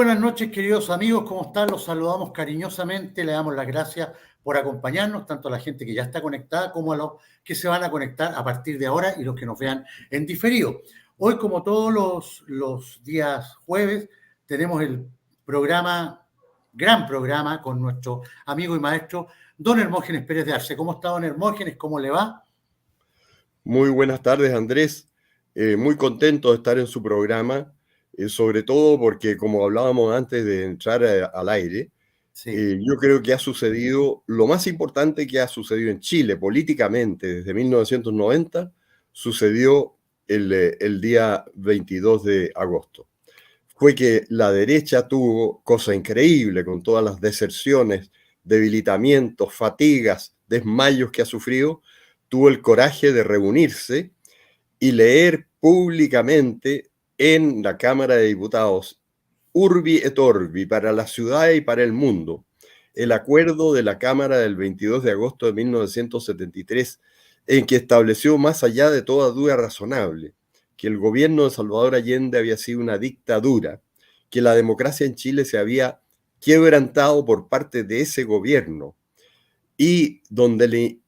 buenas noches, queridos amigos, ¿cómo están? Los saludamos cariñosamente, le damos las gracias por acompañarnos, tanto a la gente que ya está conectada como a los que se van a conectar a partir de ahora y los que nos vean en diferido. Hoy, como todos los días jueves, tenemos el programa, gran programa, con nuestro amigo y maestro, don Hermógenes Pérez de Arce. ¿Cómo está, don Hermógenes? ¿Cómo le va? Muy buenas tardes, Andrés. Muy contento de estar en su programa, sobre todo porque, como hablábamos antes de entrar al aire, Sí. yo creo que ha sucedido lo más importante que ha sucedido en Chile políticamente desde 1990, sucedió el día 22 de agosto. Fue que la derecha tuvo, cosa increíble, con todas las deserciones, debilitamientos, fatigas, desmayos que ha sufrido, tuvo el coraje de reunirse y leer públicamente en la Cámara de Diputados, Urbi et Orbi, para la ciudad y para el mundo, el acuerdo de la Cámara del 22 de agosto de 1973, en que estableció, más allá de toda duda razonable, que el gobierno de Salvador Allende había sido una dictadura, que la democracia en Chile se había quebrantado por parte de ese gobierno y donde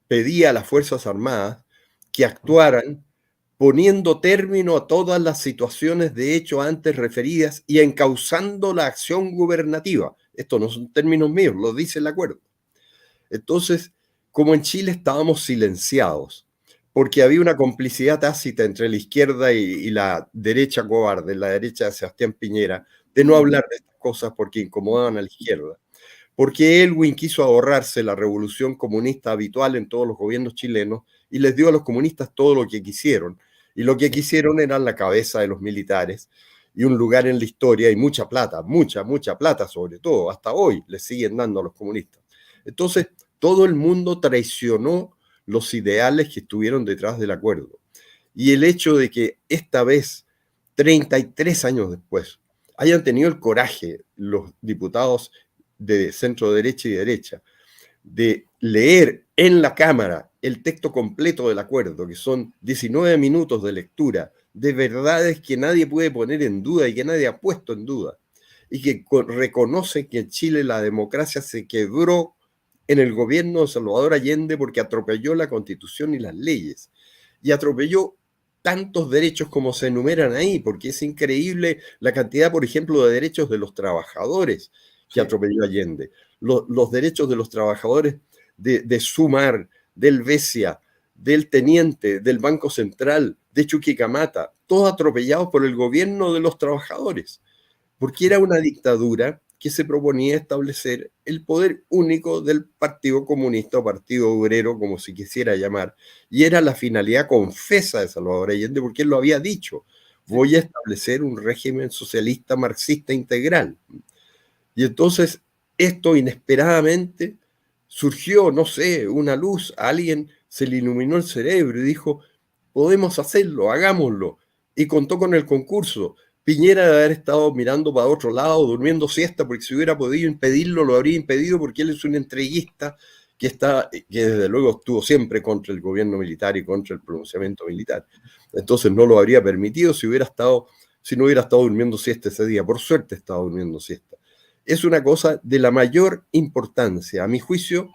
pedía a las Fuerzas Armadas que actuaran poniendo término a todas las situaciones de hecho antes referidas y encauzando la acción gubernativa. Estos no son términos míos, lo dice el acuerdo. Entonces, como en Chile estábamos silenciados, porque había una complicidad tácita entre la izquierda y la derecha cobarde, la derecha de Sebastián Piñera, de no hablar de estas cosas porque incomodaban a la izquierda. Porque Elwin quiso ahorrarse la revolución comunista habitual en todos los gobiernos chilenos y les dio a los comunistas todo lo que quisieron. Y lo que quisieron era la cabeza de los militares y un lugar en la historia y mucha plata, mucha plata sobre todo. Hasta hoy les siguen dando a los comunistas. Entonces, todo el mundo traicionó los ideales que estuvieron detrás del acuerdo. Y el hecho de que esta vez, 33 años después, hayan tenido el coraje los diputados de centro derecha y derecha de leer en la Cámara el texto completo del acuerdo, que son 19 minutos de lectura, de verdades que nadie puede poner en duda y que nadie ha puesto en duda, y que reconoce que en Chile la democracia se quebró en el gobierno de Salvador Allende porque atropelló la Constitución y las leyes, y atropelló tantos derechos como se enumeran ahí, porque es increíble la cantidad, por ejemplo, de derechos de los trabajadores que atropelló Allende. Los derechos de los trabajadores de Sumar, del Besia, del Teniente, del Banco Central, de Chuquicamata, todos atropellados por el gobierno de los trabajadores, porque era una dictadura que se proponía establecer el poder único del Partido Comunista o Partido Obrero, como se quisiera llamar, y era la finalidad confesa de Salvador Allende, porque él lo había dicho: voy a establecer un régimen socialista marxista integral. Y entonces esto inesperadamente surgió, no sé, una luz, a alguien se le iluminó el cerebro y dijo: podemos hacerlo, hagámoslo. Y contó con el concurso. Piñera de haber estado mirando para otro lado, durmiendo siesta, porque si hubiera podido impedirlo, lo habría impedido, porque él es un entreguista que desde luego estuvo siempre contra el gobierno militar y contra el pronunciamiento militar. Entonces no lo habría permitido si no hubiera estado durmiendo siesta ese día. Por suerte estaba durmiendo siesta. Es una cosa de la mayor importancia. A mi juicio,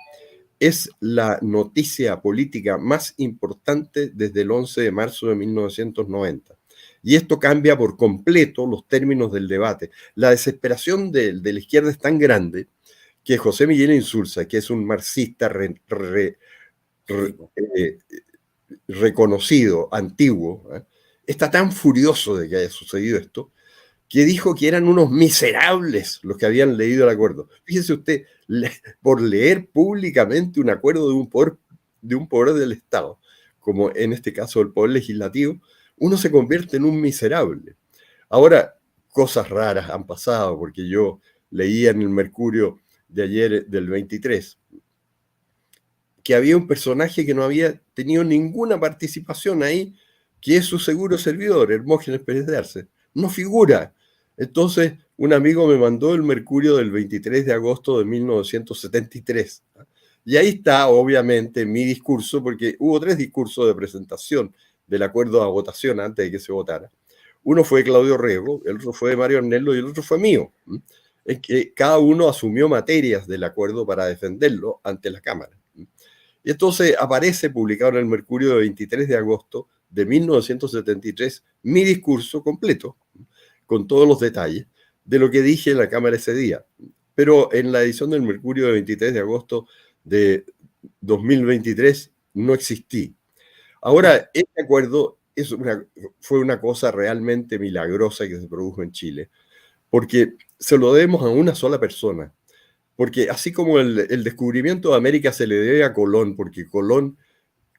es la noticia política más importante desde el 11 de marzo de 1990. Y esto cambia por completo los términos del debate. La desesperación de la izquierda es tan grande que José Miguel Insulza, que es un marxista reconocido, antiguo, está tan furioso de que haya sucedido esto, que dijo que eran unos miserables los que habían leído el acuerdo. Fíjese usted, por leer públicamente un acuerdo de un poder del Estado, como en este caso el poder legislativo, uno se convierte en un miserable. Ahora, cosas raras han pasado, porque yo leía en el Mercurio de ayer, del 23, que había un personaje que no había tenido ninguna participación ahí, que es su seguro servidor, Hermógenes Pérez de Arce. No figura. Entonces, un amigo me mandó el Mercurio del 23 de agosto de 1973. Y ahí está, obviamente, mi discurso, porque hubo 3 discursos de presentación del acuerdo a votación antes de que se votara. Uno fue Claudio Rego, el otro fue Mario Arnello y el otro fue mío. Es que cada uno asumió materias del acuerdo para defenderlo ante la Cámara. Y entonces aparece publicado en el Mercurio de 23 de agosto de 1973 mi discurso completo, con todos los detalles de lo que dije en la Cámara ese día. Pero en la edición del Mercurio de 23 de agosto de 2023 no existí. Ahora, este acuerdo fue una cosa realmente milagrosa que se produjo en Chile, porque se lo debemos a una sola persona. Porque así como el descubrimiento de América se le debe a Colón, porque Colón,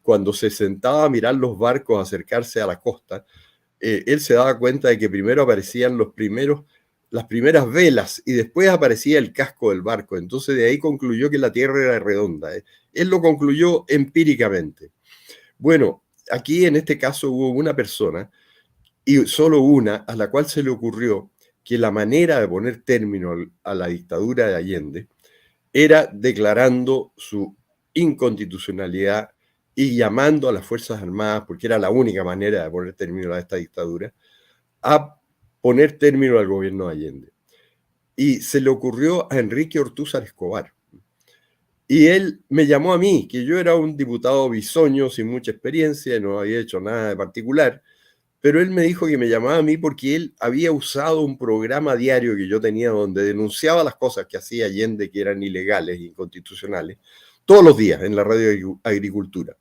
cuando se sentaba a mirar los barcos acercarse a la costa, él se daba cuenta de que primero aparecían las primeras velas y después aparecía el casco del barco. Entonces de ahí concluyó que la Tierra era redonda. Él lo concluyó empíricamente. Bueno, aquí en este caso hubo una persona, y solo una, a la cual se le ocurrió que la manera de poner término a la dictadura de Allende era declarando su inconstitucionalidad y llamando a las Fuerzas Armadas, porque era la única manera de poner término a esta dictadura, a poner término al gobierno de Allende. Y se le ocurrió a Enrique Ortúzar Escobar. Y él me llamó a mí, que yo era un diputado bisoño sin mucha experiencia, no había hecho nada de particular, pero él me dijo que me llamaba a mí porque él había usado un programa diario que yo tenía donde denunciaba las cosas que hacía Allende que eran ilegales e inconstitucionales, todos los días en la radio Agricultura.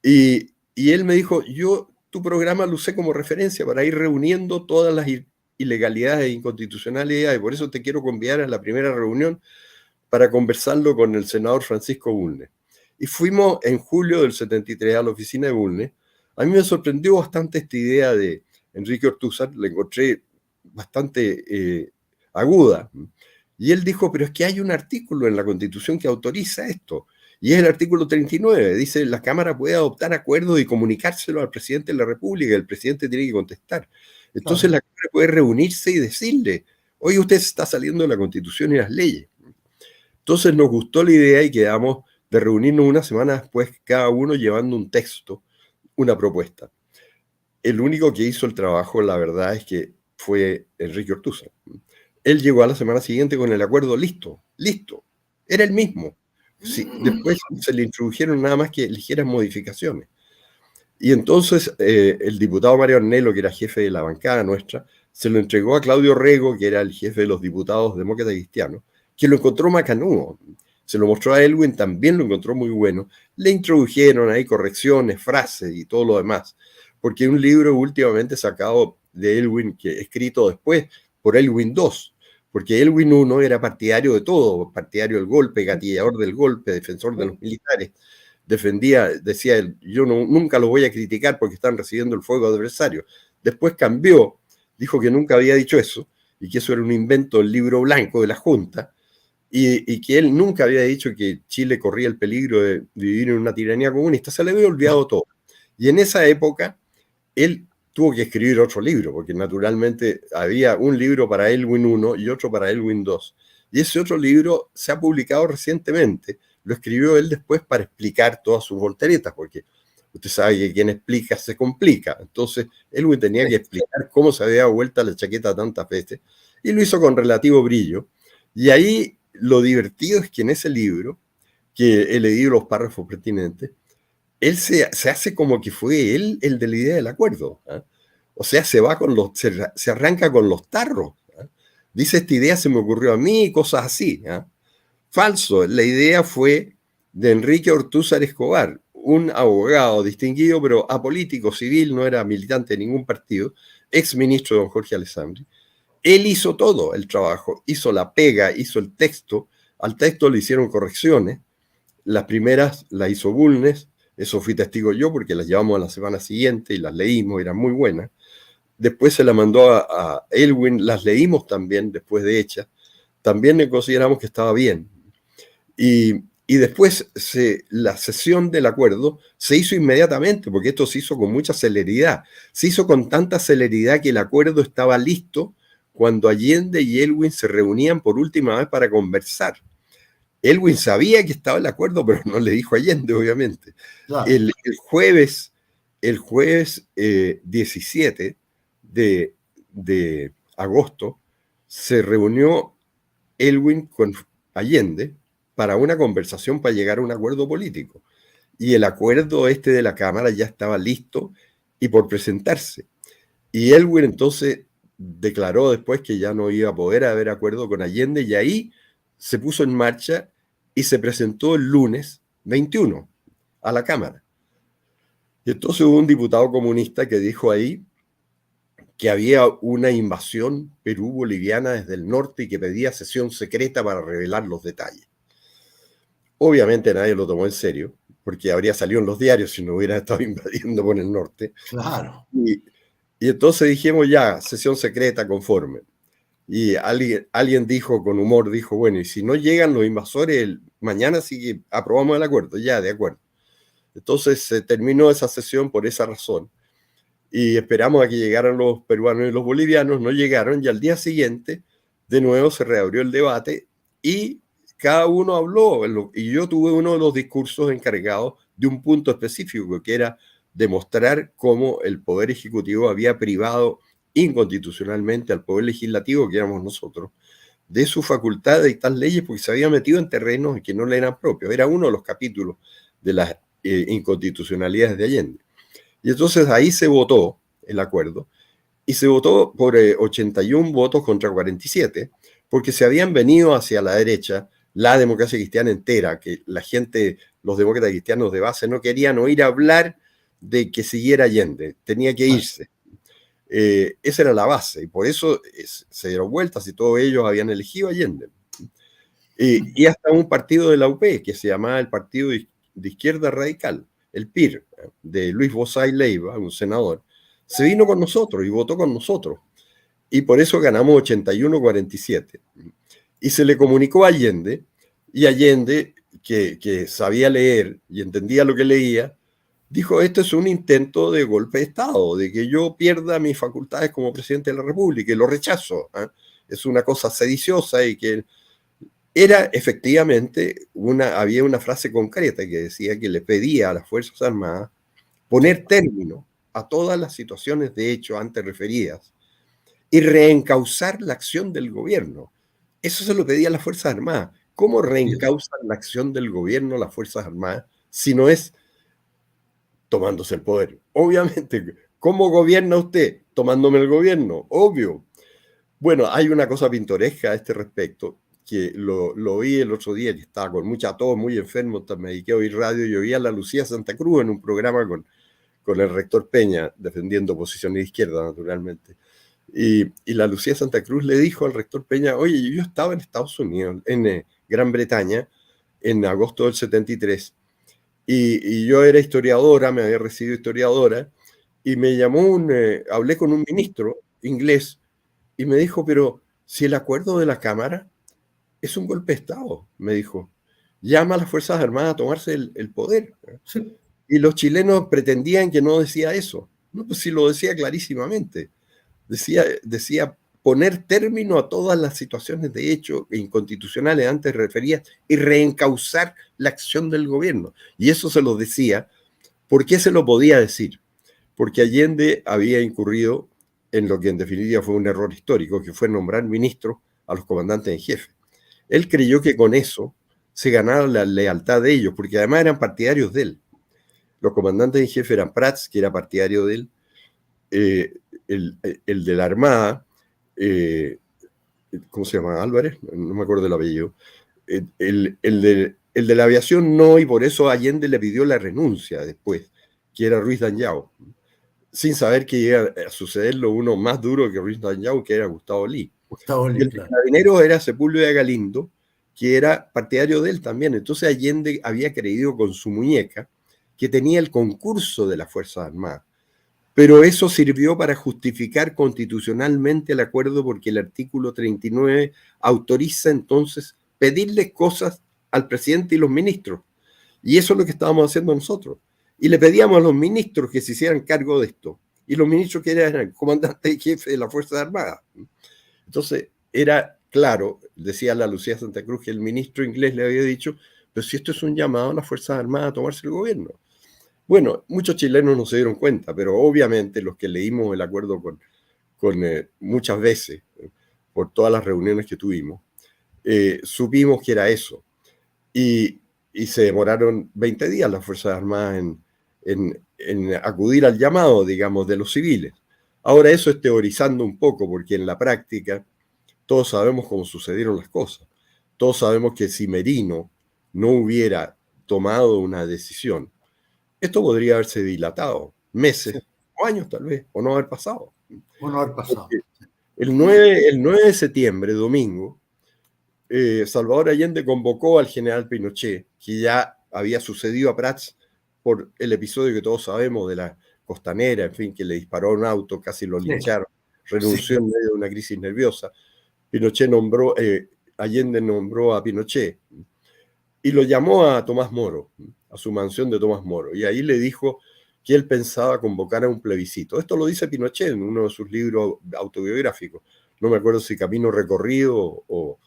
Y él me dijo, yo tu programa lo usé como referencia para ir reuniendo todas las ilegalidades e inconstitucionalidades, y por eso te quiero convidar a la primera reunión para conversarlo con el senador Francisco Bulnes. Y fuimos en julio del 73 a la oficina de Bulnes. A mí me sorprendió bastante esta idea de Enrique Ortúzar, la encontré bastante aguda. Y él dijo, pero es que hay un artículo en la Constitución que autoriza esto, y es el artículo 39, dice, la Cámara puede adoptar acuerdos y comunicárselo al presidente de la República, el presidente tiene que contestar. Entonces la Cámara puede reunirse y decirle, oye, usted se está saliendo de la Constitución y las leyes. Entonces nos gustó la idea y quedamos de reunirnos una semana después, cada uno llevando un texto, una propuesta. El único que hizo el trabajo, la verdad, es que fue Enrique Ortúzar. Él llegó a la semana siguiente con el acuerdo listo, era el mismo. Sí, después se le introdujeron nada más que ligeras modificaciones. Y entonces el diputado Mario Arnello, que era jefe de la bancada nuestra, se lo entregó a Claudio Rego, que era el jefe de los diputados demócratas cristianos, que lo encontró macanudo. Se lo mostró a Elwin, también lo encontró muy bueno. Le introdujeron ahí correcciones, frases y todo lo demás. Porque un libro últimamente sacado de Elwin, que escrito después por Elwin II, porque Elwin I era partidario de todo, partidario del golpe, gatillador del golpe, defensor de los militares. Decía, yo nunca lo voy a criticar porque están recibiendo el fuego adversario. Después cambió, dijo que nunca había dicho eso, y que eso era un invento del libro blanco de la Junta, y que él nunca había dicho que Chile corría el peligro de vivir en una tiranía comunista. Se le había olvidado todo. Y en esa época, él tuvo que escribir otro libro, porque naturalmente había un libro para Elwin I y otro para Elwin II. Y ese otro libro se ha publicado recientemente. Lo escribió él después para explicar todas sus volteretas, porque usted sabe que quien explica se complica. Entonces, Elwin tenía que explicar cómo se había dado vuelta la chaqueta tantas veces, y lo hizo con relativo brillo. Y ahí lo divertido es que en ese libro, que he leído los párrafos pertinentes, él se hace como que fue él el de la idea del acuerdo. ¿Eh? O sea, se arranca con los tarros. ¿Eh? Dice, esta idea se me ocurrió a mí y cosas así. ¿Eh? Falso, la idea fue de Enrique Ortúzar Escobar, un abogado distinguido, pero apolítico, civil, no era militante de ningún partido, ex ministro de don Jorge Alessandri. Él hizo todo el trabajo, hizo la pega, hizo el texto, al texto le hicieron correcciones, las primeras las hizo Bulnes, eso fui testigo yo porque las llevamos a la semana siguiente y las leímos, eran muy buenas. Después se la mandó a Elwin, las leímos también después de hechas, también le consideramos que estaba bien. Y después la sesión del acuerdo se hizo inmediatamente, porque esto se hizo con mucha celeridad. Se hizo con tanta celeridad que el acuerdo estaba listo cuando Allende y Elwin se reunían por última vez para conversar. Elwin sabía que estaba el acuerdo, pero no le dijo a Allende, obviamente. Claro. El jueves 17 de agosto, se reunió Elwin con Allende para una conversación para llegar a un acuerdo político. Y el acuerdo este de la Cámara ya estaba listo y por presentarse. Y Elwin entonces declaró después que ya no iba a poder haber acuerdo con Allende, y ahí se puso en marcha y se presentó el lunes 21 a la Cámara. Y entonces hubo un diputado comunista que dijo ahí que había una invasión perú-boliviana desde el norte y que pedía sesión secreta para revelar los detalles. Obviamente nadie lo tomó en serio, porque habría salido en los diarios si no hubiera estado invadiendo por el norte. Claro. Y entonces dijimos ya, sesión secreta conforme. Y alguien dijo con humor, dijo, bueno, y si no llegan los invasores, mañana sí que aprobamos el acuerdo, ya, de acuerdo. Entonces se terminó esa sesión por esa razón. Y esperamos a que llegaran los peruanos y los bolivianos, no llegaron, y al día siguiente de nuevo se reabrió el debate y cada uno habló, y yo tuve uno de los discursos encargados de un punto específico, que era demostrar cómo el Poder Ejecutivo había privado inconstitucionalmente al Poder Legislativo, que éramos nosotros, de su facultad de dictar leyes porque se había metido en terrenos que no le eran propios. Era uno de los capítulos de las inconstitucionalidades de Allende. Y entonces ahí se votó el acuerdo, y se votó por 81 votos contra 47, porque se habían venido hacia la derecha la democracia cristiana entera, que la gente, los demócratas cristianos de base, no querían oír hablar de que siguiera Allende, tenía que irse. Esa era la base, y por eso se dieron vueltas y todos ellos habían elegido a Allende. Y hasta un partido de la UP, que se llamaba el Partido de Izquierda Radical, el PIR, de Luis Bozay Leiva, un senador, se vino con nosotros y votó con nosotros. Y por eso ganamos 81-47. Y se le comunicó a Allende, y Allende, que sabía leer y entendía lo que leía, dijo, esto es un intento de golpe de Estado, de que yo pierda mis facultades como presidente de la República, y lo rechazo. Es una cosa sediciosa, y que era efectivamente había una frase concreta que decía que le pedía a las Fuerzas Armadas poner término a todas las situaciones de hecho antes referidas y reencauzar la acción del gobierno. Eso se lo pedía a las Fuerzas Armadas. ¿Cómo reencauzan la acción del gobierno las Fuerzas Armadas si no es tomándose el poder? Obviamente, ¿cómo gobierna usted? Tomándome el gobierno, obvio. Bueno, hay una cosa pintoresca a este respecto, que lo oí el otro día, que estaba con mucha tos, muy enfermo, me dediqué a oír radio, y oí a la Lucía Santa Cruz en un programa con el rector Peña, defendiendo posiciones de izquierda, naturalmente. Y la Lucía Santa Cruz le dijo al rector Peña, oye, yo estaba en Estados Unidos, en Gran Bretaña, en agosto del 73, y yo era historiadora, me había recibido historiadora, y me llamó hablé con un ministro inglés, y me dijo, pero si el acuerdo de la Cámara es un golpe de Estado, me dijo, llama a las Fuerzas Armadas a tomarse el poder. Sí. Y los chilenos pretendían que no decía eso. No, pues sí lo decía clarísimamente. Decía poner término a todas las situaciones de hecho inconstitucionales antes referidas y reencauzar la acción del gobierno. Y eso se lo decía. ¿Por qué se lo podía decir? Porque Allende había incurrido en lo que en definitiva fue un error histórico, que fue nombrar ministros a los comandantes en jefe. Él creyó que con eso se ganaba la lealtad de ellos, porque además eran partidarios de él. Los comandantes en jefe eran Prats, que era partidario de él, el de la Armada, ¿cómo se llama? Álvarez, no me acuerdo del apellido, el de la aviación no, y por eso Allende le pidió la renuncia después, que era Ruiz Dañao, sin saber que iba a sucederlo uno más duro que Ruiz Dañao, que era Gustavo Lee. Gustavo Y Lee, el de claro. Carabineros era Sepúlveda Galindo, que era partidario de él también. Entonces Allende había creído con su muñeca que tenía el concurso de las Fuerzas Armadas. Pero eso sirvió para justificar constitucionalmente el acuerdo, porque el artículo 39 autoriza entonces pedirle cosas al presidente y los ministros. Y eso es lo que estábamos haciendo nosotros. Y le pedíamos a los ministros que se hicieran cargo de esto. Y los ministros que eran comandantes y jefes de las Fuerzas Armadas. Entonces, era claro, decía la Lucía Santa Cruz, que el ministro inglés le había dicho, pero si esto es un llamado a las Fuerzas Armadas a tomarse el gobierno. Bueno, muchos chilenos no se dieron cuenta, pero obviamente los que leímos el acuerdo muchas veces, por todas las reuniones que tuvimos, supimos que era eso. Y se demoraron 20 días las Fuerzas Armadas en acudir al llamado, digamos, de los civiles. Ahora eso es teorizando un poco, porque en la práctica todos sabemos cómo sucedieron las cosas. Todos sabemos que si Merino no hubiera tomado una decisión, esto podría haberse dilatado meses, Sí. o años tal vez, o no haber pasado. Bueno, haber pasado. Porque el 9 de septiembre, domingo, Salvador Allende convocó al general Pinochet, que ya había sucedido a Prats por el episodio que todos sabemos de la costanera, en fin, que le disparó a un auto, casi lo Sí. lincharon, renunció Sí. en medio de una crisis nerviosa. Allende nombró a Pinochet y lo llamó a Tomás Moro, a su mansión de Tomás Moro, y ahí le dijo que él pensaba convocar a un plebiscito. Esto lo dice Pinochet en uno de sus libros autobiográficos. No me acuerdo si Camino Recorrido o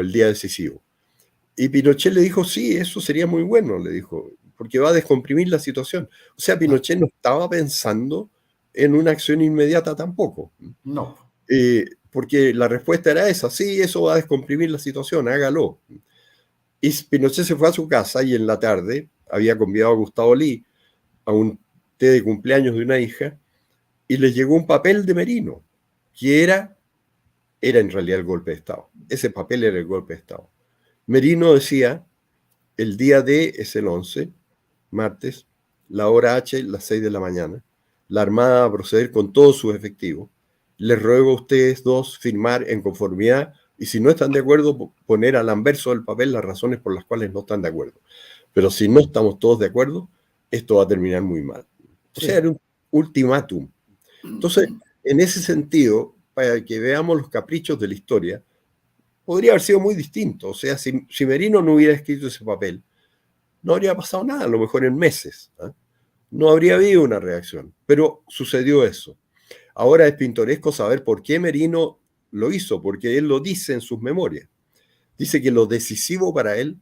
El Día Decisivo. Y Pinochet le dijo, sí, eso sería muy bueno, le dijo, porque va a descomprimir la situación. O sea, Pinochet no estaba pensando en una acción inmediata tampoco. No. Porque la respuesta era esa, sí, eso va a descomprimir la situación, hágalo. Y Pinochet se fue a su casa y en la tarde había convidado a Gustavo Lee a un té de cumpleaños de una hija y le llegó un papel de Merino, que era en realidad el golpe de Estado. Ese papel era el golpe de Estado. Merino decía, el día D es el 11, martes, la hora H, las 6 de la mañana. La Armada va a proceder con todos sus efectivos. Les ruego a ustedes dos firmar en conformidad y si no están de acuerdo, poner al anverso del papel las razones por las cuales no están de acuerdo. Pero si no estamos todos de acuerdo, esto va a terminar muy mal. O sea, era un ultimátum. Entonces, en ese sentido, para que veamos los caprichos de la historia, podría haber sido muy distinto. O sea, si Merino no hubiera escrito ese papel, no habría pasado nada, a lo mejor en meses. No habría habido una reacción, pero sucedió eso. Ahora es pintoresco saber por qué Merino lo hizo, porque él lo dice en sus memorias. Dice que lo decisivo para él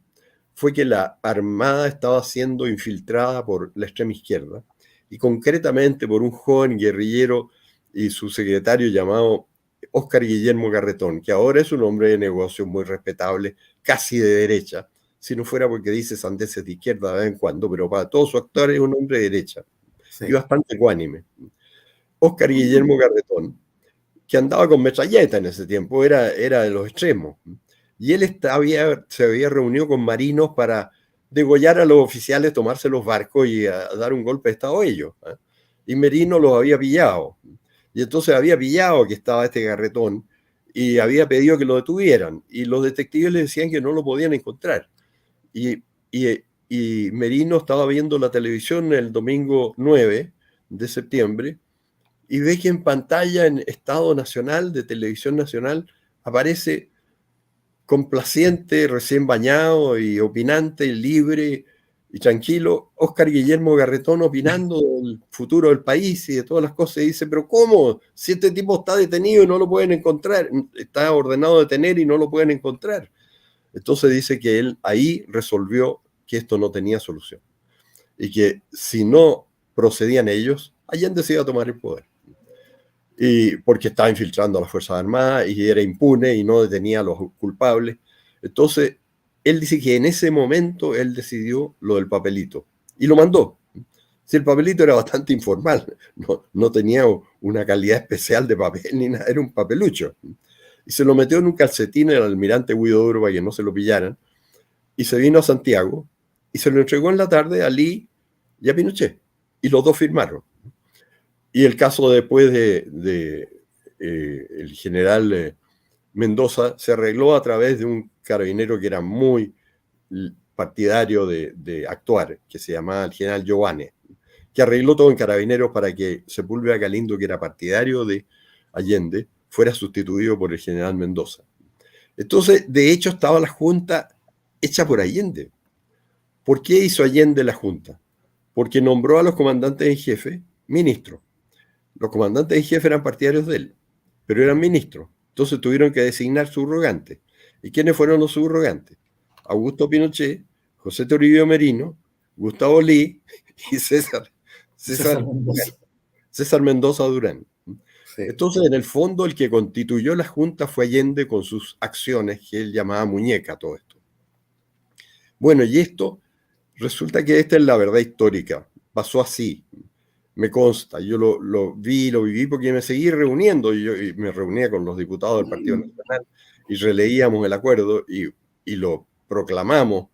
fue que la Armada estaba siendo infiltrada por la extrema izquierda y concretamente por un joven guerrillero y su secretario llamado Óscar Guillermo Garretón, que ahora es un hombre de negocios muy respetable, casi de derecha, si no fuera porque dice sandeces de izquierda de vez en cuando, pero para todos sus actores es un hombre de derecha y bastante ecuánime. Óscar Guillermo Garretón, que andaba con metralleta en ese tiempo, era de los extremos. Y él se había reunido con marinos para degollar a los oficiales, tomarse los barcos y dar un golpe de Estado a ellos. Y Merino los había pillado. Y entonces había pillado que estaba este Garretón y había pedido que lo detuvieran. Y los detectives le decían que no lo podían encontrar. Y Merino estaba viendo la televisión el domingo 9 de septiembre y ve que en pantalla, en Estado Nacional, de Televisión Nacional, aparece complaciente, recién bañado y opinante, y libre y tranquilo, Óscar Guillermo Garretón opinando del futuro del país y de todas las cosas. Y dice, pero ¿cómo? Si este tipo está detenido y no lo pueden encontrar, está ordenado detener y no lo pueden encontrar. Entonces dice que él ahí resolvió que esto no tenía solución y que si no procedían ellos, Allende se iba a tomar el poder. Y porque estaba infiltrando a las Fuerzas Armadas y era impune y no detenía a los culpables. Entonces, él dice que en ese momento él decidió lo del papelito y lo mandó. Si el papelito era bastante informal, no tenía una calidad especial de papel ni nada, era un papelucho. Y se lo metió en un calcetín el almirante Guido Duro para que no se lo pillaran y se vino a Santiago y se lo entregó en la tarde a Lee y a Pinochet y los dos firmaron. Y el caso después el general Mendoza se arregló a través de un carabinero que era muy partidario de actuar, que se llamaba el general Giovanni, que arregló todo en carabineros para que Sepúlveda Galindo, que era partidario de Allende, fuera sustituido por el general Mendoza. Entonces, de hecho, estaba la junta hecha por Allende. ¿Por qué hizo Allende la junta? Porque nombró a los comandantes en jefe ministros. Los comandantes en jefe eran partidarios de él, pero eran ministros. Entonces tuvieron que designar subrogantes. ¿Y quiénes fueron los subrogantes? Augusto Pinochet, José Toribio Merino, Gustavo Lee y César Mendoza Durán. Sí. Entonces, en el fondo, el que constituyó la Junta fue Allende con sus acciones, que él llamaba muñeca todo esto. Bueno, y esto, resulta que esta es la verdad histórica. Pasó así, me consta. Yo lo vi, lo viví porque me seguí reuniendo. Y me reunía con los diputados del Partido Nacional y releíamos el acuerdo y lo proclamamos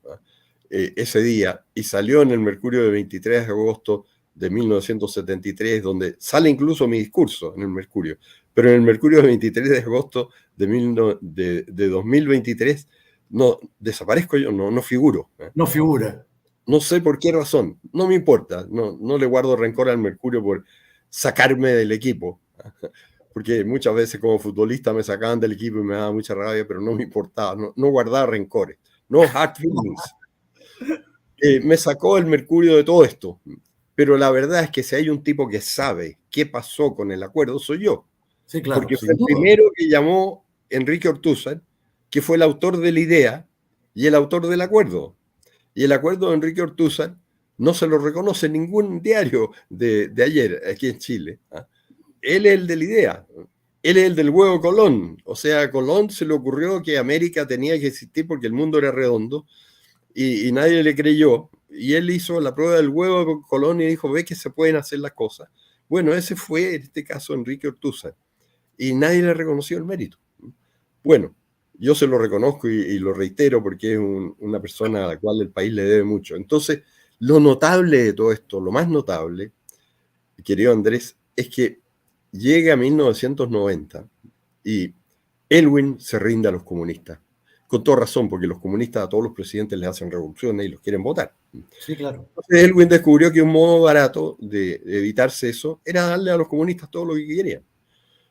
ese día. Y salió en el Mercurio de 23 de agosto de 1973, donde sale incluso mi discurso en el Mercurio. Pero en el Mercurio de 23 de agosto de 2023 no desaparezco yo, no figuro. No figura. No sé por qué razón, no me importa, no le guardo rencor al Mercurio por sacarme del equipo, porque muchas veces como futbolista me sacaban del equipo y me daba mucha rabia, pero no me importaba, no guardaba rencores, no hard feelings. Me sacó el Mercurio de todo esto, pero la verdad es que si hay un tipo que sabe qué pasó con el acuerdo, soy yo. Sí, claro, Porque fue el primero que llamó Enrique Ortúzar, que fue el autor de la idea y el autor del acuerdo. Y el acuerdo de Enrique Ortúzar no se lo reconoce en ningún diario de ayer aquí en Chile. Él es el de la idea. Él es el del huevo Colón. O sea, a Colón se le ocurrió que América tenía que existir porque el mundo era redondo y nadie le creyó. Y él hizo la prueba del huevo con Colón y dijo, ve que se pueden hacer las cosas. Bueno, ese fue en este caso Enrique Ortúzar. Y nadie le reconoció el mérito. Bueno, yo se lo reconozco y lo reitero porque es una persona a la cual el país le debe mucho. Entonces, lo notable de todo esto, lo más notable, querido Andrés, es que llega a 1990 y Elwin se rinde a los comunistas. Con toda razón, porque los comunistas a todos los presidentes les hacen revoluciones y los quieren votar. Sí, claro. Entonces Elwin descubrió que un modo barato de evitarse eso era darle a los comunistas todo lo que querían.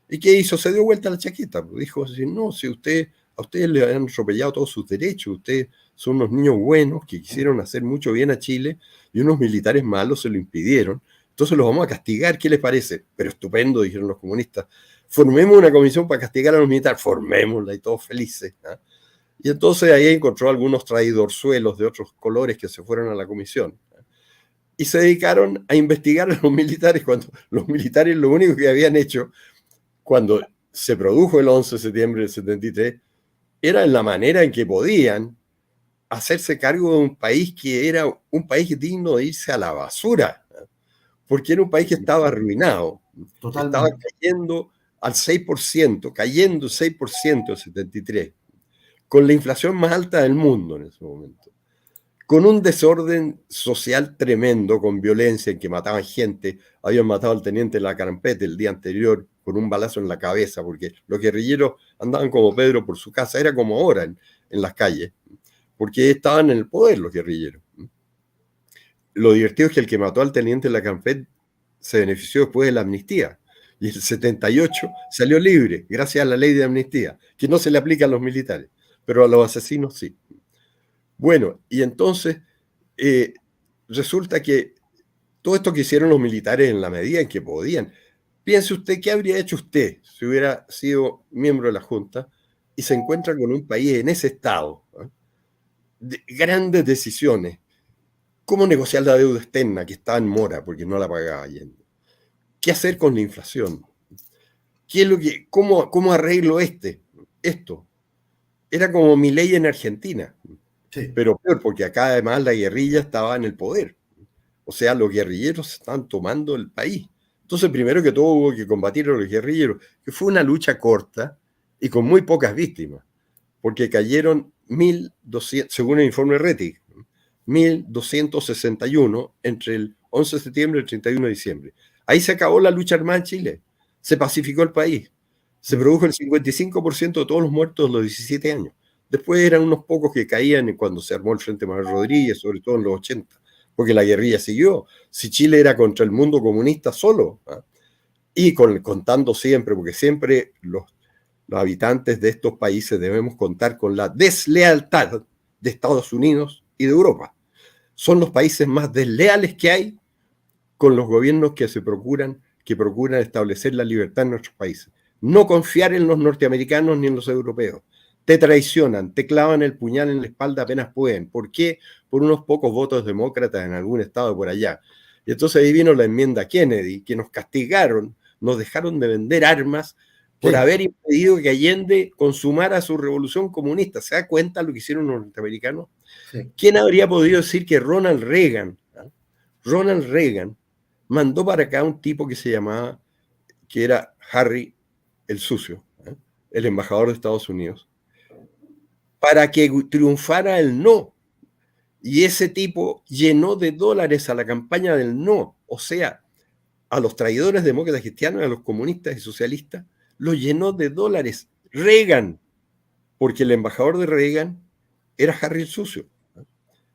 ¿Y qué hizo? Se dio vuelta la chaqueta. Dijo así, no, si a ustedes le han atropellado todos sus derechos, ustedes son unos niños buenos que quisieron hacer mucho bien a Chile y unos militares malos se lo impidieron. Entonces los vamos a castigar, ¿qué les parece? Pero estupendo, dijeron los comunistas. Formemos una comisión para castigar a los militares, formémosla y todos felices. ¿Ah? Y entonces ahí encontró algunos traidorzuelos de otros colores que se fueron a la comisión. Y se dedicaron a investigar a los militares cuando los militares lo único que habían hecho cuando se produjo el 11 de septiembre del 73, era en la manera en que podían hacerse cargo de un país que era un país digno de irse a la basura, porque era un país que estaba arruinado, Totalmente. estaba cayendo al 6%, cayendo 6% el 73, con la inflación más alta del mundo en ese momento, con un desorden social tremendo, con violencia en que mataban gente, habían matado al teniente Lacarampete el día anterior con un balazo en la cabeza, porque los guerrilleros andaban como Pedro por su casa, era como ahora en las calles, porque estaban en el poder los guerrilleros. Lo divertido es que el que mató al teniente Lacarampete se benefició después de la amnistía, y el 78 salió libre, gracias a la ley de amnistía, que no se le aplica a los militares, pero a los asesinos sí. Bueno, y entonces resulta que todo esto que hicieron los militares en la medida en que podían. Piense usted, ¿qué habría hecho usted si hubiera sido miembro de la Junta y se encuentra con un país en ese estado? De grandes decisiones. ¿Cómo negociar la deuda externa que estaba en mora porque no la pagaba Allende? ¿Qué hacer con la inflación? ¿Cómo arreglo esto? Era como Milei en Argentina. Sí. Pero peor, porque acá además la guerrilla estaba en el poder. O sea, los guerrilleros están tomando el país. Entonces, primero que todo, hubo que combatir a los guerrilleros, que fue una lucha corta y con muy pocas víctimas, porque cayeron 1.200, según el informe Rettig, 1.261 entre el 11 de septiembre y el 31 de diciembre. Ahí se acabó la lucha armada en Chile. Se pacificó el país. Se produjo el 55% de todos los muertos de los 17 años. Después eran unos pocos que caían cuando se armó el Frente Manuel Rodríguez, sobre todo en los 80, porque la guerrilla siguió. Si Chile era contra el mundo comunista solo, ¿eh? Y contando siempre, porque siempre los habitantes de estos países debemos contar con la deslealtad de Estados Unidos y de Europa. Son los países más desleales que hay con los gobiernos que procuran establecer la libertad en nuestros países. No confiar en los norteamericanos ni en los europeos. Te traicionan, te clavan el puñal en la espalda apenas pueden. ¿Por qué? Por unos pocos votos demócratas en algún estado por allá. Y entonces ahí vino la enmienda Kennedy, que nos castigaron nos dejaron de vender armas por Sí, haber impedido que Allende consumara su revolución comunista. ¿Se da cuenta lo que hicieron los norteamericanos? sí, ¿Quién habría podido decir que Ronald Reagan mandó para acá un tipo que se llamaba, que era Harry el Sucio, el embajador de Estados Unidos, para que triunfara el no? Y ese tipo llenó de dólares a la campaña del no, o sea, a los traidores demócratas cristianos, a los comunistas y socialistas, los llenó de dólares. Reagan, porque el embajador de Reagan era Harry el Sucio.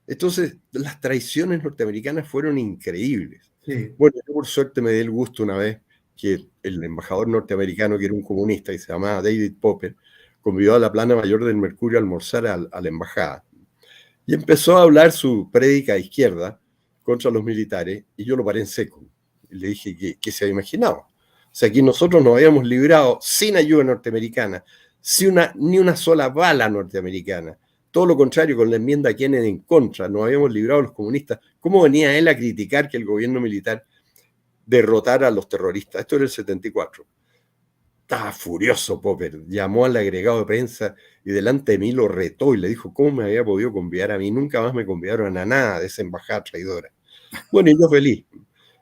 Entonces, las traiciones norteamericanas fueron increíbles. sí. Bueno, yo por suerte me di el gusto una vez que el embajador norteamericano, que era un comunista y se llamaba David Popper, convidó a la plana mayor del Mercurio a almorzar a la embajada. Y empezó a hablar su prédica a izquierda contra los militares, y yo lo paré en seco. Y le dije que se había imaginado. O sea, aquí nosotros nos habíamos librado sin ayuda norteamericana, ni una sola bala norteamericana. Todo lo contrario, con la enmienda Kennedy en contra, nos habíamos librado los comunistas. ¿Cómo venía él a criticar que el gobierno militar derrotara a los terroristas? Esto era el 74. Estaba furioso Popper, llamó al agregado de prensa y delante de mí lo retó y le dijo cómo me había podido convidar a mí. Nunca más me convidaron a nada de esa embajada traidora. Bueno, y yo feliz.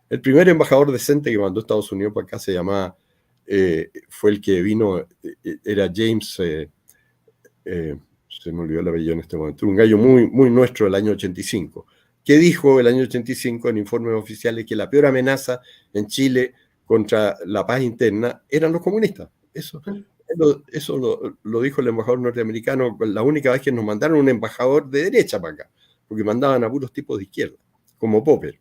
El primer embajador decente que mandó Estados Unidos para acá se llamaba, fue el que vino, era James, se me olvidó el apellido en este momento, un gallo muy, muy nuestro del año 85, que dijo el año 85 en informes oficiales que la peor amenaza en Chile contra la paz interna eran los comunistas. Eso lo dijo el embajador norteamericano la única vez que nos mandaron un embajador de derecha para acá, porque mandaban a puros tipos de izquierda, como Popper.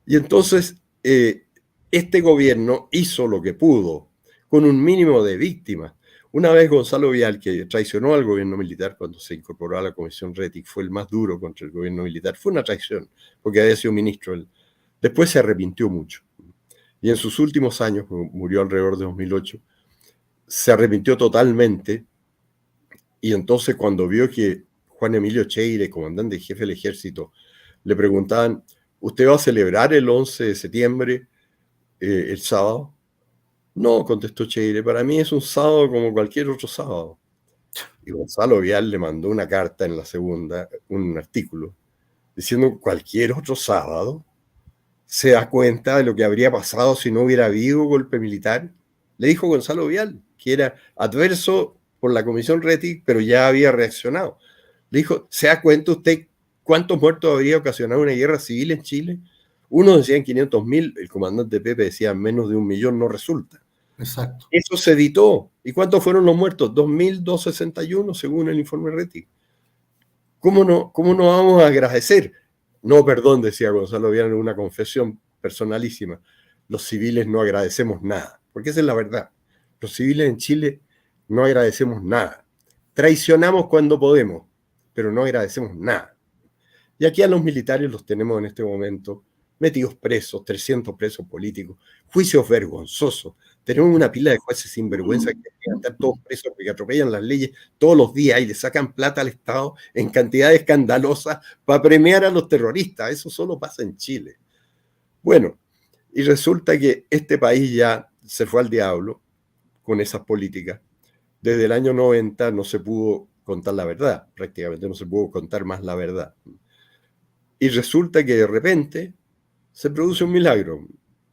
Y entonces este gobierno hizo lo que pudo, con un mínimo de víctimas. Una vez Gonzalo Vial, que traicionó al gobierno militar cuando se incorporó a la Comisión Rettig, fue el más duro contra el gobierno militar. Fue una traición, porque había sido ministro. Después se arrepintió mucho. Y en sus últimos años, murió alrededor de 2008, se arrepintió totalmente. Y entonces cuando vio que Juan Emilio Cheire, comandante y jefe del ejército, le preguntaban, ¿usted va a celebrar el 11 de septiembre, el sábado? No, contestó Cheire, para mí es un sábado como cualquier otro sábado. Y Gonzalo Vial le mandó una carta en la segunda, un artículo, diciendo cualquier otro sábado. ¿Se da cuenta de lo que habría pasado si no hubiera habido golpe militar? Le dijo Gonzalo Vial, que era adverso por la Comisión Rettig, pero ya había reaccionado. Le dijo, ¿se da cuenta usted cuántos muertos habría ocasionado una guerra civil en Chile? Uno decían 500.000, el comandante Pepe decía menos de 1.000.000 no resulta. Exacto. Eso se evitó. ¿Y cuántos fueron los muertos? 2.261 según el informe Rettig. ¿Cómo no vamos a agradecer? No, perdón, decía Gonzalo Vial en una confesión personalísima. Los civiles no agradecemos nada, porque esa es la verdad. Los civiles en Chile no agradecemos nada. Traicionamos cuando podemos, pero no agradecemos nada. Y aquí a los militares los tenemos en este momento metidos presos, 300 presos políticos, juicios vergonzosos. Tenemos una pila de jueces sinvergüenza que están todos presos porque atropellan las leyes todos los días y le sacan plata al Estado en cantidades escandalosas para premiar a los terroristas. Eso solo pasa en Chile. Bueno, y resulta que este país ya se fue al diablo con esas políticas. Desde el año 90 no se pudo contar la verdad, prácticamente no se pudo contar más la verdad. Y resulta que de repente se produce un milagro,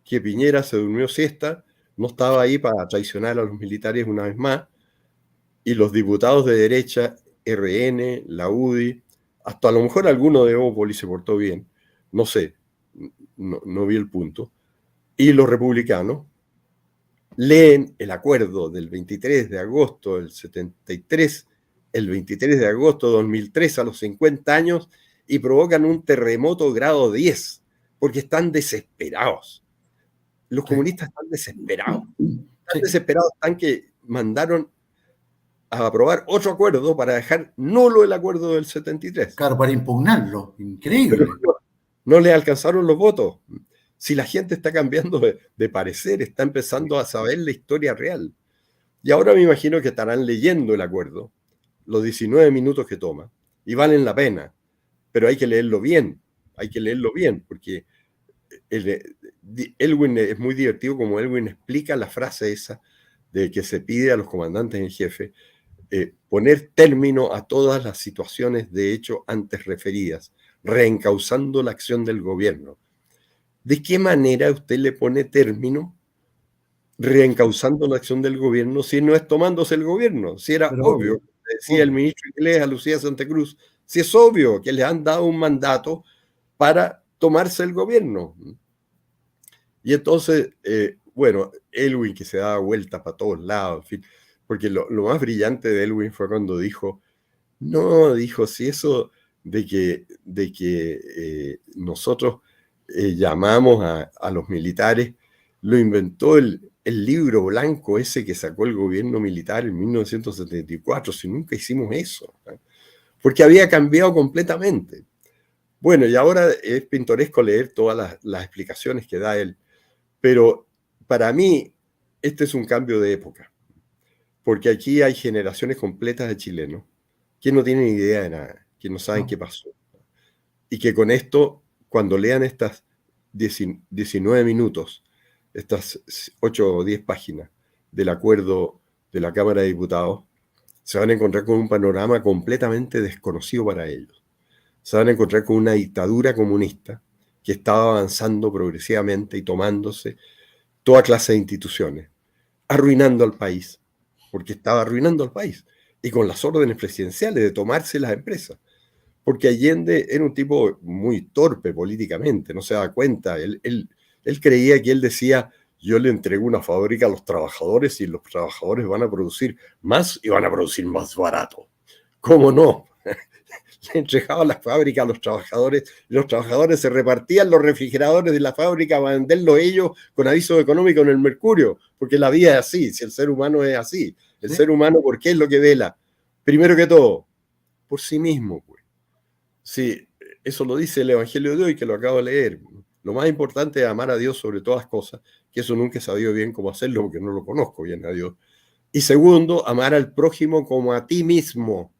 que Piñera se durmió siesta, no estaba ahí para traicionar a los militares una vez más, y los diputados de derecha, RN, la UDI, hasta a lo mejor alguno de Opoli se portó bien, no sé, no vi el punto, y los republicanos leen el acuerdo del 23 de agosto del 73, el 23 de agosto de 2003 a los 50 años, y provocan un terremoto grado 10, porque están desesperados. Los comunistas están desesperados. Están desesperados, están que mandaron a aprobar otro acuerdo para dejar nulo el acuerdo del 73. Claro, para impugnarlo. Increíble. Pero no le alcanzaron los votos. Si la gente está cambiando de parecer, está empezando a saber la historia real. Y ahora me imagino que estarán leyendo el acuerdo, los 19 minutos que toma, y valen la pena. Pero hay que leerlo bien, porque Elwin es muy divertido como Elwin explica la frase esa de que se pide a los comandantes en jefe poner término a todas las situaciones de hecho antes referidas, reencauzando la acción del gobierno. ¿De qué manera usted le pone término reencauzando la acción del gobierno si no es tomándose el gobierno? Si era Pero obvio, decía el ministro inglés a Lucía Santa Cruz, si es obvio que le han dado un mandato para tomarse el gobierno. Y entonces, bueno, Elwin que se daba vuelta para todos lados, en fin, porque lo más brillante de Elwin fue cuando dijo, no, dijo, si eso de que nosotros llamamos a los militares, lo inventó el libro blanco ese que sacó el gobierno militar en 1974, si nunca hicimos eso, ¿eh? Porque había cambiado completamente. Bueno, y ahora es pintoresco leer todas las explicaciones que da él, pero para mí este es un cambio de época, porque aquí hay generaciones completas de chilenos que no tienen idea de nada, que no saben qué pasó, y que con esto, cuando lean estas 19 minutos, estas 8 o 10 páginas del acuerdo de la Cámara de Diputados, se van a encontrar con un panorama completamente desconocido para ellos. Se van a encontrar con una dictadura comunista que estaba avanzando progresivamente y tomándose toda clase de instituciones, arruinando al país, porque estaba arruinando al país, y con las órdenes presidenciales de tomarse las empresas. Porque Allende era un tipo muy torpe políticamente, no se da cuenta. Él creía que él decía, yo le entrego una fábrica a los trabajadores y los trabajadores van a producir más y van a producir más barato. ¿Cómo no? Le entregaba la fábrica a los trabajadores y los trabajadores se repartían los refrigeradores de la fábrica para venderlos ellos con aviso económico en el Mercurio, porque la vida es así, si el ser humano es así. El ser humano, ¿por qué es lo que vela? Primero que todo, por sí mismo, pues. Sí, eso lo dice el Evangelio de hoy, que lo acabo de leer. Lo más importante es amar a Dios sobre todas las cosas, que eso nunca he sabido bien cómo hacerlo porque no lo conozco bien a Dios. Y segundo, amar al prójimo como a ti mismo,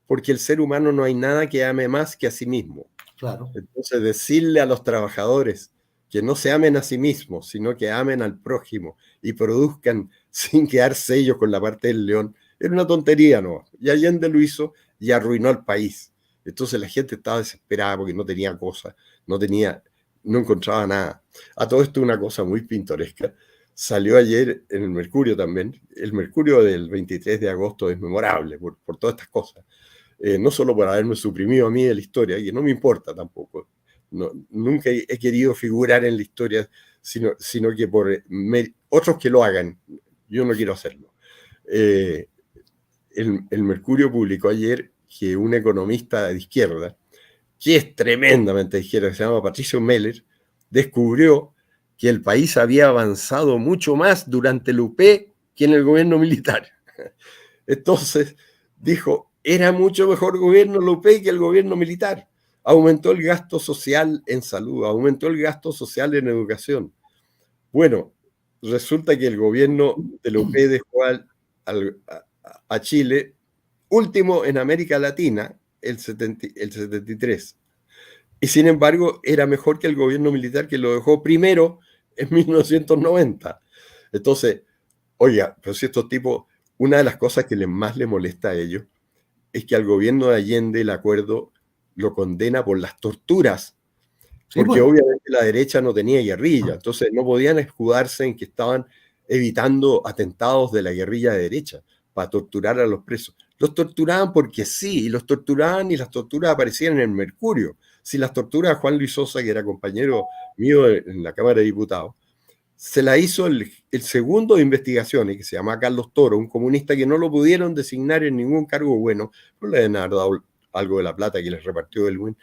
porque el ser humano no hay nada que ame más que a sí mismo. Claro. Entonces, decirle a los trabajadores que no se amen a sí mismos, sino que amen al prójimo y produzcan sin quedarse ellos con la parte del león, era una tontería, ¿no? Y Allende lo hizo y arruinó al país. Entonces la gente estaba desesperada porque no tenía cosas, no encontraba nada. A todo esto una cosa muy pintoresca. Salió ayer en el Mercurio también. El Mercurio del 23 de agosto es memorable por todas estas cosas. No solo por haberme suprimido a mí de la historia, que no me importa tampoco. No, nunca he querido figurar en la historia, sino que por otros que lo hagan. Yo no quiero hacerlo. El Mercurio publicó ayer que un economista de izquierda, que es tremendamente de izquierda, que se llama Patricio Meller, descubrió que el país había avanzado mucho más durante el UP que en el gobierno militar. Entonces dijo, era mucho mejor gobierno el UP que el gobierno militar. Aumentó el gasto social en salud, aumentó el gasto social en educación. Bueno, resulta que el gobierno del UP dejó a Chile último en América Latina, el 73. Y sin embargo, era mejor que el gobierno militar que lo dejó primero en 1990. Entonces, oiga, pero si estos tipos, una de las cosas que más les molesta a ellos es que al gobierno de Allende el acuerdo lo condena por las torturas, porque obviamente la derecha no tenía guerrilla, entonces no podían escudarse en que estaban evitando atentados de la guerrilla de derecha para torturar a los presos. Los torturaban porque sí, y los torturaban y las torturas aparecían en el Mercurio. Si las torturas a Juan Luis Sosa, que era compañero mío en la Cámara de Diputados, se la hizo el segundo de investigaciones, que se llama Carlos Toro, un comunista que no lo pudieron designar en ningún cargo bueno, no le han dado algo de la plata que les repartió Elwin.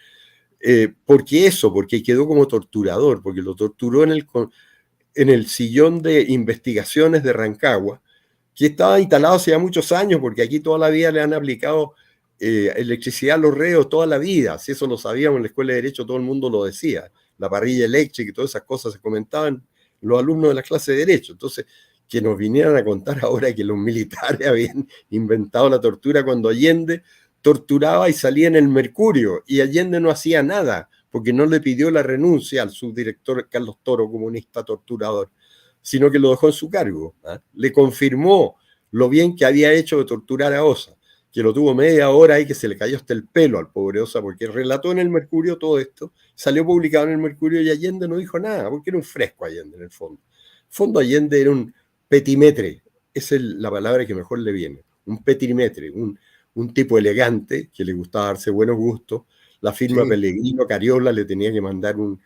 Porque quedó como torturador, porque lo torturó en el sillón de investigaciones de Rancagua, que estaba instalado hace ya muchos años, porque aquí toda la vida le han aplicado electricidad a los reos, toda la vida. Si eso lo sabíamos en la Escuela de Derecho, todo el mundo lo decía. La parrilla eléctrica y todas esas cosas se comentaban los alumnos de la clase de Derecho. Entonces, que nos vinieran a contar ahora que los militares habían inventado la tortura cuando Allende torturaba y salía en el Mercurio, y Allende no hacía nada, porque no le pidió la renuncia al subdirector Carlos Toro, comunista torturador, sino que lo dejó en su cargo. Le confirmó lo bien que había hecho de torturar a Osa, que lo tuvo media hora y que se le cayó hasta el pelo al pobre Osa, porque relató en el Mercurio todo esto, salió publicado en el Mercurio y Allende no dijo nada, porque era un fresco Allende en el fondo. En el fondo Allende era un petimetre, esa es la palabra que mejor le viene, un petimetre, un tipo elegante que le gustaba darse buenos gustos. La firma Sí. Pellegrino Cariola le tenía que mandar un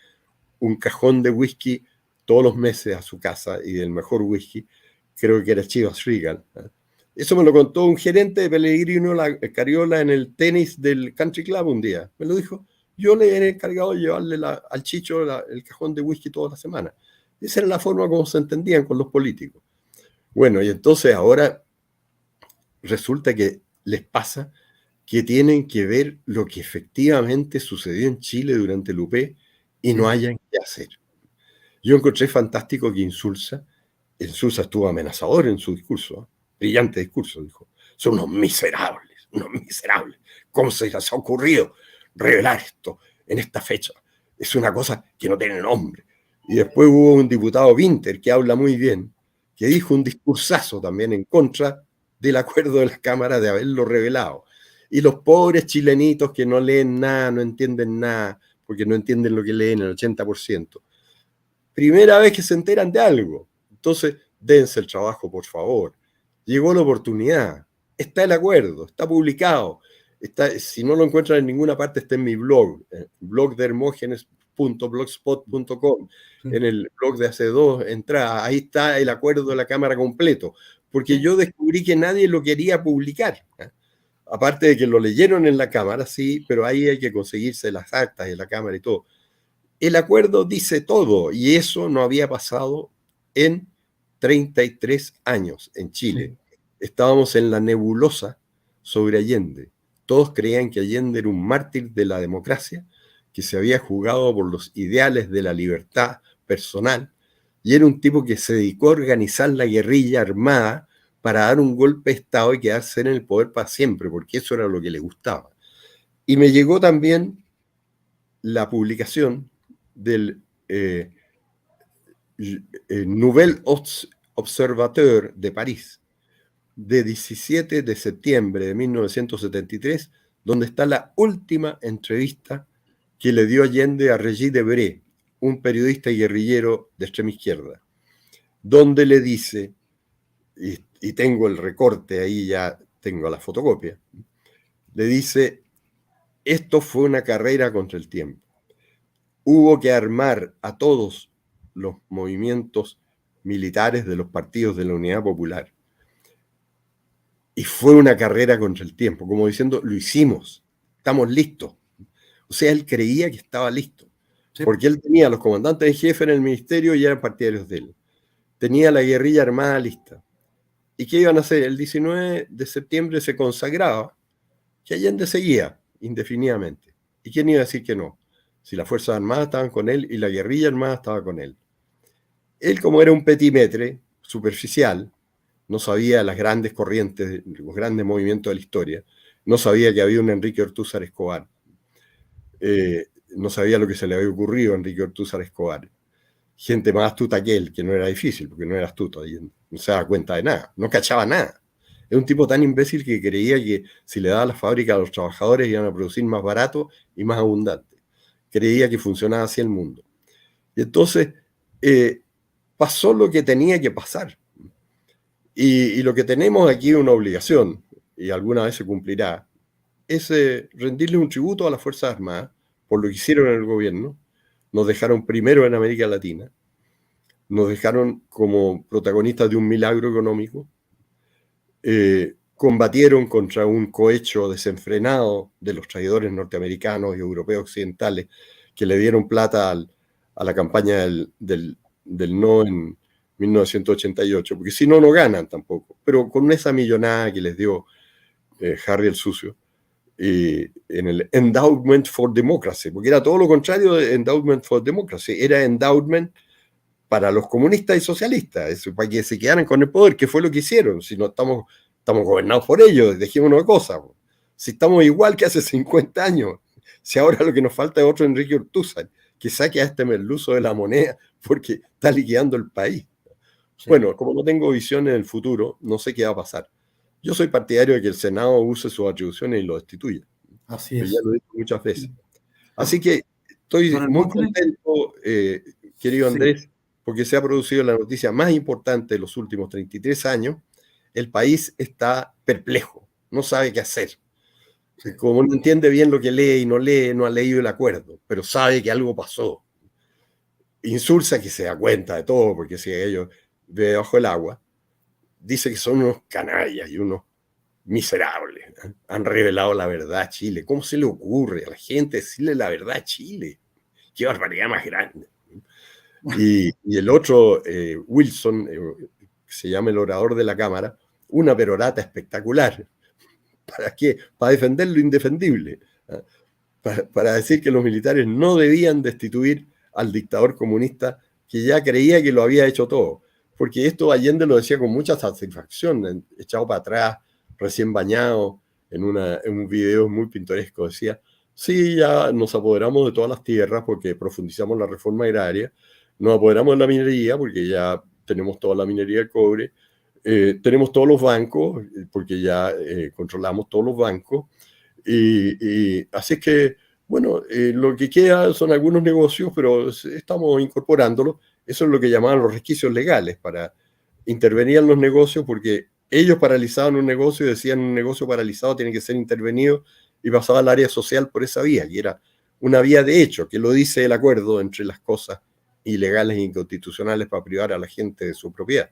cajón de whisky todos los meses a su casa, y del mejor whisky, creo que era Chivas Regal. Eso me lo contó un gerente de Pellegrino Cariola en el tenis del Country Club un día. Me lo dijo, yo le he encargado de llevarle al Chicho el cajón de whisky toda la semana. Esa era la forma como se entendían con los políticos. Bueno, y entonces ahora resulta que les pasa que tienen que ver lo que efectivamente sucedió en Chile durante el UP y no hayan qué hacer. Yo encontré fantástico que Insulza estuvo amenazador en su discurso, brillante discurso, dijo, son unos miserables. ¿Cómo se les ha ocurrido revelar esto en esta fecha? Es una cosa que no tiene nombre. Y después hubo un diputado Winter que habla muy bien, que dijo un discursazo también en contra del acuerdo de la Cámara de haberlo revelado. Y los pobres chilenitos que no leen nada, no entienden nada, porque no entienden lo que leen el 80%. Primera vez que se enteran de algo. Entonces, dense el trabajo, por favor. Llegó la oportunidad. Está el acuerdo, está publicado. Si no lo encuentran en ninguna parte, está en mi blog, blogdehermogenes.blogspot.com. En el blog de hace 2 entradas, ahí está el acuerdo de la Cámara completo. Porque yo descubrí que nadie lo quería publicar. Aparte de que lo leyeron en la Cámara, sí, pero ahí hay que conseguirse las actas de la Cámara y todo. El acuerdo dice todo, y eso no había pasado en 33 años en Chile. Sí. Estábamos en la nebulosa sobre Allende. Todos creían que Allende era un mártir de la democracia, que se había jugado por los ideales de la libertad personal, y era un tipo que se dedicó a organizar la guerrilla armada para dar un golpe de Estado y quedarse en el poder para siempre, porque eso era lo que le gustaba. Y me llegó también la publicación del Nouvel Observateur de París, de 17 de septiembre de 1973, donde está la última entrevista que le dio Allende a Regis Debray, un periodista y guerrillero de extrema izquierda, donde le dice, y tengo el recorte ahí, ya tengo la fotocopia, le dice, esto fue una carrera contra el tiempo. Hubo que armar a todos los movimientos militares de los partidos de la Unidad Popular. Y fue una carrera contra el tiempo, como diciendo, lo hicimos, estamos listos. O sea, él creía que estaba listo, sí, porque él tenía a los comandantes en jefe en el ministerio y eran partidarios de él. Tenía la guerrilla armada lista. ¿Y qué iban a hacer? El 19 de septiembre se consagraba que Allende seguía indefinidamente. ¿Y quién iba a decir que no? Si las Fuerzas Armadas estaban con él y la guerrilla armada estaba con él. Él, como era un petimetre superficial, no sabía las grandes corrientes, los grandes movimientos de la historia, no sabía que había un Enrique Ortúzar Escobar, no sabía lo que se le había ocurrido a Enrique Ortúzar Escobar. Gente más astuta que él, que no era difícil, porque no era astuto, no se daba cuenta de nada, no cachaba nada. Es un tipo tan imbécil que creía que si le daba la fábrica a los trabajadores iban a producir más barato y más abundante. Creía que funcionaba así el mundo. Y entonces pasó lo que tenía que pasar. Y lo que tenemos aquí es una obligación, y alguna vez se cumplirá, es rendirle un tributo a las Fuerzas Armadas por lo que hicieron en el gobierno. Nos dejaron primero en América Latina, nos dejaron como protagonistas de un milagro económico, combatieron contra un cohecho desenfrenado de los traidores norteamericanos y europeos occidentales que le dieron plata a la campaña del no en 1988, porque si no, no ganan tampoco, pero con esa millonada que les dio Harry el Sucio, en el Endowment for Democracy, porque era todo lo contrario de Endowment for Democracy, era endowment para los comunistas y socialistas, eso, para que se quedaran con el poder, que fue lo que hicieron. Si no estamos gobernados por ellos, dejémonos de cosas. Si estamos igual que hace 50 años, Si ahora lo que nos falta es otro Enrique Ortúzar, que saque a este merluzo de la moneda porque está liquidando el país. Sí, Bueno, como no tengo visión en el futuro, no sé qué va a pasar. Yo soy partidario de que el Senado use sus atribuciones y lo destituya. así Pero ya es. lo he dicho muchas veces. Así que estoy Don muy Hermógenes, contento, querido sí, Andrés, porque se ha producido la noticia más importante de los últimos 33 años. El país está perplejo, no sabe qué hacer. sí, Como no entiende bien lo que lee, no ha leído el acuerdo, pero sabe que algo pasó. Insulsa que se da cuenta de todo, porque si ellos ve debajo del agua, dice que son unos canallas y unos miserables. Han revelado la verdad a Chile. ¿Cómo se le ocurre a la gente decirle la verdad a Chile? Qué barbaridad más grande. Y el otro, Wilson, que se llama el orador de la Cámara, una perorata espectacular. ¿Para qué? Para defender lo indefendible. ¿Ah? Para decir que los militares no debían destituir al dictador comunista que ya creía que lo había hecho todo. Porque esto Allende lo decía con mucha satisfacción, echado para atrás, recién bañado, en un video muy pintoresco. Decía, sí, ya nos apoderamos de todas las tierras porque profundizamos la reforma agraria, nos apoderamos de la minería porque ya tenemos toda la minería del cobre, tenemos todos los bancos porque ya controlamos todos los bancos, y así es que, bueno, lo que queda son algunos negocios, pero estamos incorporándolos. Eso es lo que llamaban los resquicios legales para intervenir en los negocios, porque ellos paralizaban un negocio y decían un negocio paralizado tiene que ser intervenido y pasaba al área social por esa vía, que era una vía de hecho, que lo dice el acuerdo entre las cosas ilegales e inconstitucionales para privar a la gente de su propiedad.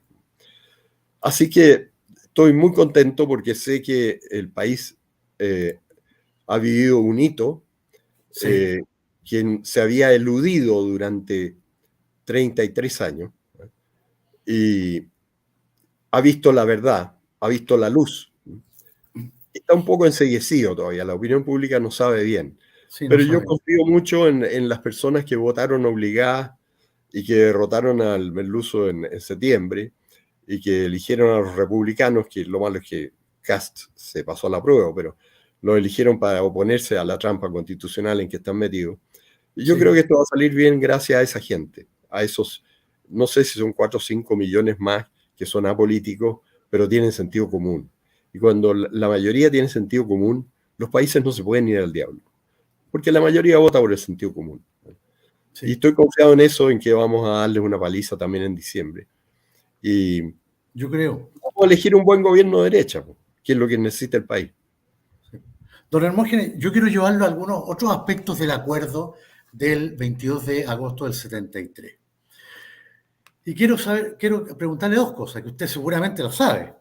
Así que estoy muy contento porque sé que el país ha vivido un hito sí, que se había eludido durante 33 años y ha visto la verdad, ha visto la luz. Está un poco enceguecido todavía, la opinión pública no sabe bien, sí, no pero yo sabe. confío mucho en las personas que votaron obligadas y que derrotaron al merluzo en septiembre y que eligieron a los republicanos, que lo malo es que Cast se pasó a la prueba, pero lo eligieron para oponerse a la trampa constitucional en que están metidos. Y yo creo Sí, que esto va a salir bien gracias a esa gente, a esos, no sé si son 4 o 5 millones más que son apolíticos, pero tienen sentido común. Y cuando la mayoría tiene sentido común, los países no se pueden ir al diablo, porque la mayoría vota por el sentido común. Y sí, estoy confiado en eso, en que vamos a darles una paliza también en diciembre. Y yo creo. vamos a elegir un buen gobierno de derecha, que es lo que necesita el país. Don Hermógenes, yo quiero llevarlo a algunos otros aspectos del acuerdo del 22 de agosto del 73. Y quiero preguntarle dos cosas, que usted seguramente lo sabe.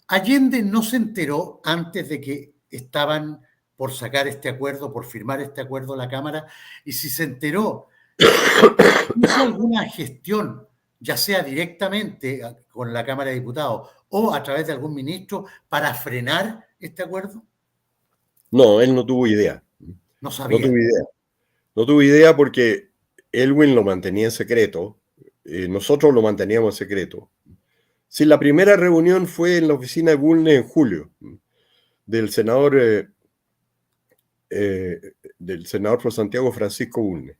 Allende no se enteró antes de que estaban por sacar este acuerdo, por firmar este acuerdo la Cámara, y si se enteró, ¿hizo alguna gestión, ya sea directamente con la Cámara de Diputados o a través de algún ministro, para frenar este acuerdo? No, él no tuvo idea. No No tuvo sabía. idea. No tuvo idea porque Elwin lo mantenía en secreto. Nosotros lo manteníamos en secreto. Sí, la primera reunión fue en la oficina de Bulnes en julio, del senador, del senador por Santiago Francisco Bulnes.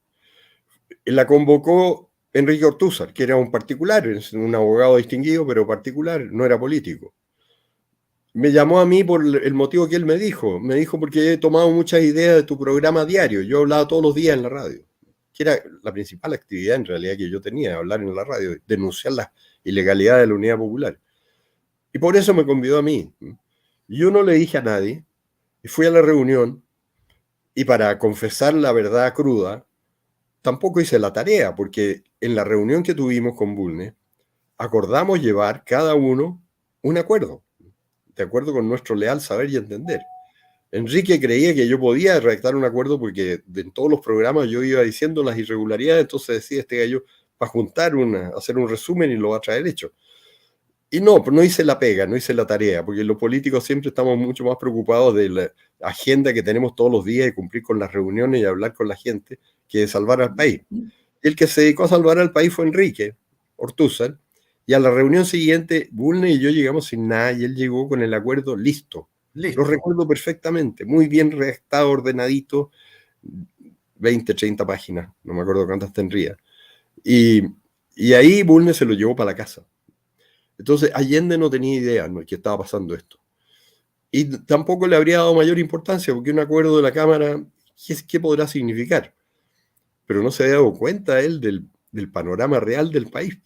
La convocó Enrique Ortúzar, que era un particular, un abogado distinguido, pero particular, no era político. Me llamó a mí por el motivo que él me dijo. Me dijo porque he tomado muchas ideas de tu programa diario. Yo hablaba todos los días en la radio, que era la principal actividad en realidad que yo tenía, hablar en la radio, denunciar las ilegalidades de la Unidad Popular. Y por eso me convidó a mí. Yo no le dije a nadie, y fui a la reunión, y para confesar la verdad cruda, tampoco hice la tarea, porque en la reunión que tuvimos con Bulnes, acordamos llevar cada uno un acuerdo, de acuerdo con nuestro leal saber y entender. Enrique creía que yo podía redactar un acuerdo porque en todos los programas yo iba diciendo las irregularidades, entonces decía este gallo para juntar hacer un resumen y lo va a traer hecho. Y no, no hice la pega, no hice la tarea, porque los políticos siempre estamos mucho más preocupados de la agenda que tenemos todos los días, de cumplir con las reuniones y hablar con la gente, que de salvar al país. Y el que se dedicó a salvar al país fue Enrique Ortúzar, y a la reunión siguiente, Bulnes y yo llegamos sin nada, y él llegó con el acuerdo listo, Lo Listo. recuerdo perfectamente, muy bien redactado, ordenadito, 20, 30 páginas, no me acuerdo cuántas tendría. Y, y ahí Bulnes se lo llevó para la casa. Entonces Allende no tenía idea, ¿no?, que estaba pasando esto. Y tampoco le habría dado mayor importancia, porque un acuerdo de la Cámara, ¿qué podrá significar? Pero no se había dado cuenta él del panorama real del país.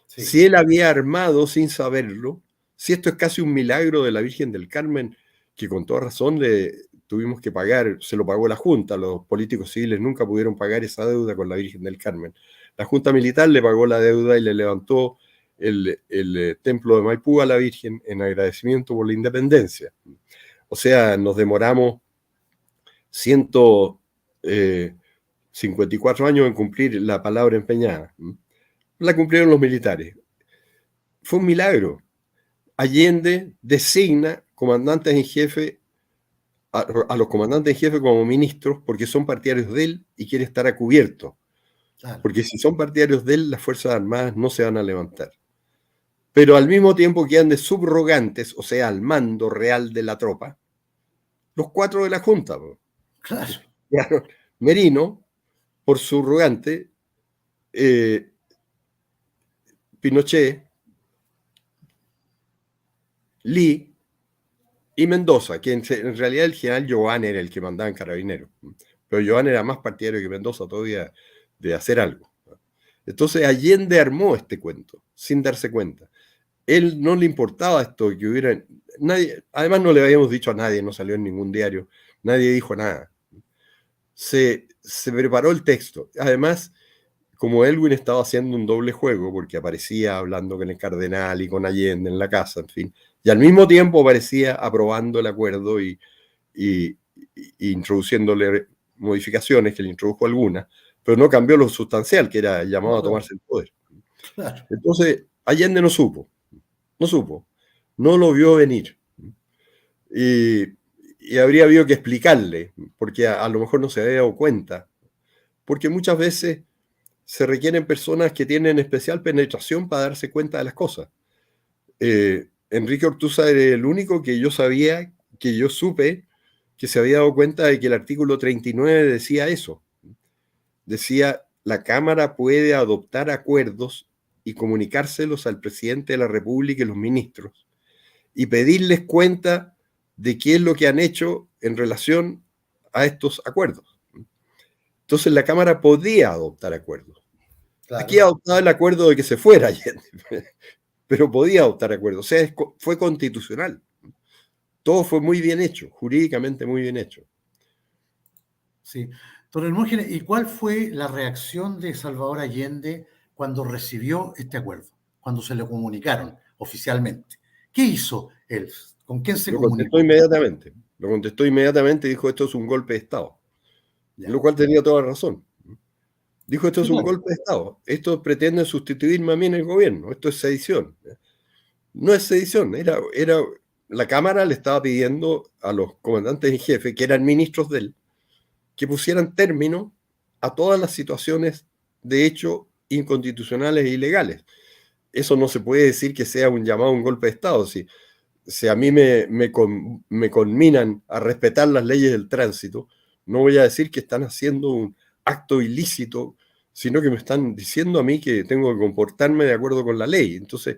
Sí, Si él había armado sin saberlo, si esto es casi un milagro de la Virgen del Carmen, que con toda razón le tuvimos que pagar, se lo pagó la Junta, los políticos civiles nunca pudieron pagar esa deuda con la Virgen del Carmen. La Junta Militar le pagó la deuda y le levantó el templo de Maipú a la Virgen en agradecimiento por la independencia. O sea, nos demoramos 154 años en cumplir la palabra empeñada. La cumplieron los militares. Fue un milagro. Allende designa comandantes en jefe a los comandantes en jefe como ministros porque son partidarios de él y quiere estar a cubierto. claro. Porque si son partidarios de él, las Fuerzas Armadas no se van a levantar. Pero al mismo tiempo quedan de subrogantes, o sea, al mando real de la tropa, los 4 de la Junta. Claro. Claro, Merino, por subrogante, eh, Pinochet, Lee y Mendoza, que en realidad el general Joan era el que mandaba en Carabineros. Pero Joan era más partidario que Mendoza todavía de hacer algo. Entonces Allende armó este cuento, sin darse cuenta. Él no le importaba esto, que hubiera... Nadie, además no le habíamos dicho a nadie, no salió en ningún diario, nadie dijo nada. Se preparó el texto. Además, como Elwin estaba haciendo un doble juego, porque aparecía hablando con el cardenal y con Allende en la casa, en fin, y al mismo tiempo aparecía aprobando el acuerdo y introduciéndole modificaciones, que le introdujo algunas, pero no cambió lo sustancial, que era el llamado a tomarse el poder. Claro. Entonces, Allende no supo, no lo vio venir. Y, y habría habido que explicarle, porque a lo mejor no se había dado cuenta, porque muchas veces se requieren personas que tienen especial penetración para darse cuenta de las cosas. Enrique Ortúzar era el único que yo sabía, que yo supe, que se había dado cuenta de que el artículo 39 decía eso. Decía, la Cámara puede adoptar acuerdos y comunicárselos al presidente de la República y los ministros y pedirles cuenta de qué es lo que han hecho en relación a estos acuerdos. Entonces la Cámara podía adoptar acuerdos. Aquí Claro. adoptaba el acuerdo de que se fuera Allende, pero podía adoptar acuerdos. O sea, fue constitucional. Todo fue muy bien hecho, jurídicamente muy bien hecho. Sí. Don Hermógenes, ¿y cuál fue la reacción de Salvador Allende cuando recibió este acuerdo? Cuando se lo comunicaron oficialmente. ¿Qué hizo él? ¿Con quién se Lo contestó comunicó? inmediatamente. Lo contestó inmediatamente y dijo, esto es un golpe de Estado. Ya. Lo cual tenía toda razón. Dijo, esto Sí, es un claro. golpe de Estado. Esto pretende sustituirme a mí en el gobierno. Esto es sedición. No es sedición. La Cámara le estaba pidiendo a los comandantes en jefe, que eran ministros de él, que pusieran término a todas las situaciones de hecho inconstitucionales e ilegales. Eso no se puede decir que sea un llamado a un golpe de Estado. Si a mí me conminan a respetar las leyes del tránsito, no voy a decir que están haciendo un acto ilícito, sino que me están diciendo a mí que tengo que comportarme de acuerdo con la ley. Entonces,